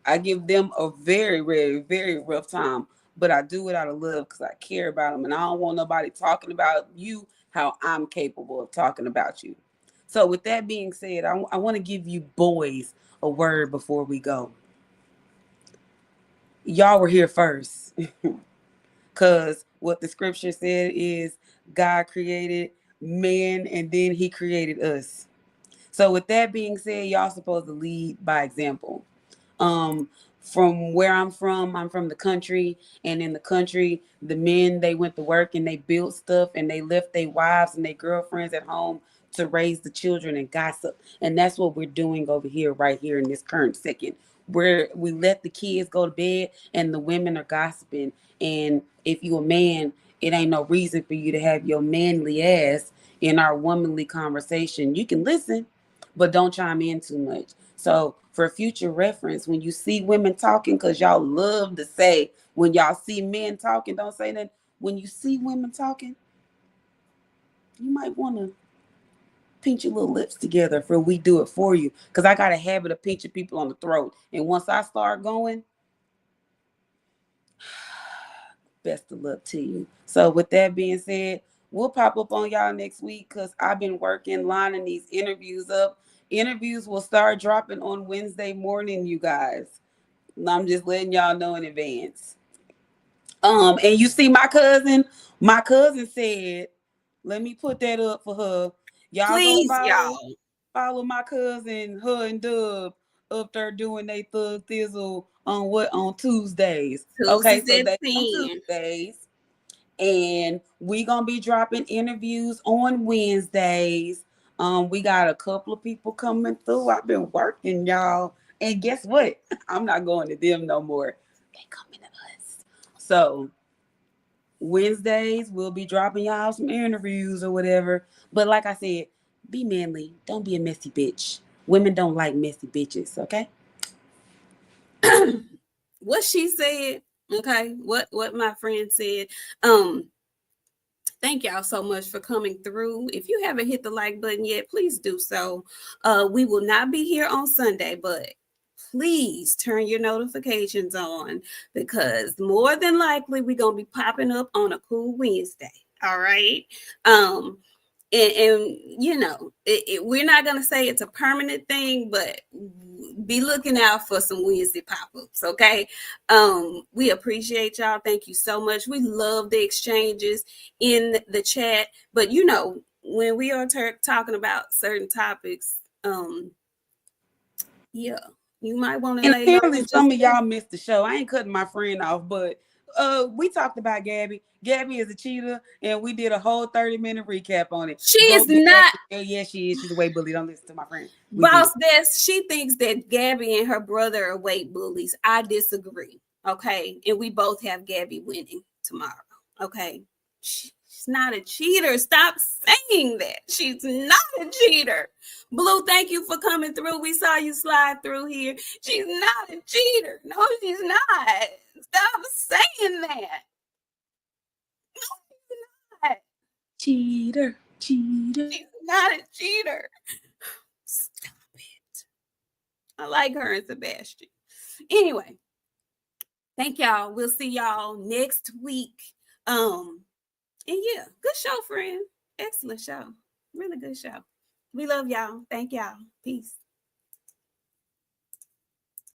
I give them a very, very, very rough time, but I do it out of love because I care about them and I don't want nobody talking about you how I'm capable of talking about you. So, with that being said, I want to give you boys a word before we go. Y'all were here first. Because what the scripture said is God created man and then he created us. So with that being said, y'all supposed to lead by example. Um, from where I'm from the country, and in the country, the men they went to work and they built stuff and they left their wives and their girlfriends at home to raise the children and gossip. And that's what we're doing over here, right here in this current second, where we let the kids go to bed and the women are gossiping. And if you a man, it ain't no reason for you to have your manly ass in our womanly conversation. You can listen, but don't chime in too much. So for future reference, when you see women talking, because y'all love to say, when y'all see men talking, don't say that. When you see women talking, you might want to pinch your little lips together for we do it for you. Because I got a habit of pinching people on the throat. And once I start going, best of luck to you. So with that being said, we'll pop up on y'all next week because I've been working, lining these interviews up. Interviews will start dropping on Wednesday morning, you guys. I'm just letting y'all know in advance. And you see my cousin said, let me put that up for her. Y'all go Please, y'all. follow my cousin, her and Dub up there doing they thug thizzle on Tuesdays. Okay, Tuesdays so at they on 10. Tuesdays. And we gonna be dropping interviews on Wednesdays. We got a couple of people coming through. I've been working, y'all. And guess what? I'm not going to them no more. They coming to us. So Wednesdays we'll be dropping y'all some interviews or whatever. But like I said, be manly. Don't be a messy bitch. Women don't like messy bitches, okay? What she said, okay, what my friend said. Um, Thank y'all so much for coming through. If you haven't hit the like button yet, please do so. We will not be here on Sunday, but please turn your notifications on because more than likely we're gonna be popping up on a cool Wednesday. All right. Um, and you know, we're not gonna say it's a permanent thing, but be looking out for some Wednesday pop-ups, okay? We appreciate y'all. Thank you so much. We love the exchanges in the chat, but you know, when we are talking about certain topics, yeah, you might want to And lay low apparently and just some of y'all missed the show. I ain't cutting my friend off, but we talked about Gabby. Gabby is a cheater, and we did a whole 30-minute recap on it. she Go is get that not. video. Yeah, she is. She's a way bully. Don't listen to my friend. We did. Boss Des, she thinks that Gabby and her brother are weight bullies. I disagree. Okay. And we both have Gabby winning tomorrow. Okay. She's not a cheater. Stop saying that. She's not a cheater. Blue, thank you for coming through. We saw you slide through here. She's not a cheater. No, she's not. Stop saying that. Cheater, cheater. She's not a cheater. Stop it. I like her and Sebastian. Anyway, thank y'all. We'll see y'all next week. And yeah, good show, friend. Excellent show. Really good show. We love y'all. Thank y'all. Peace.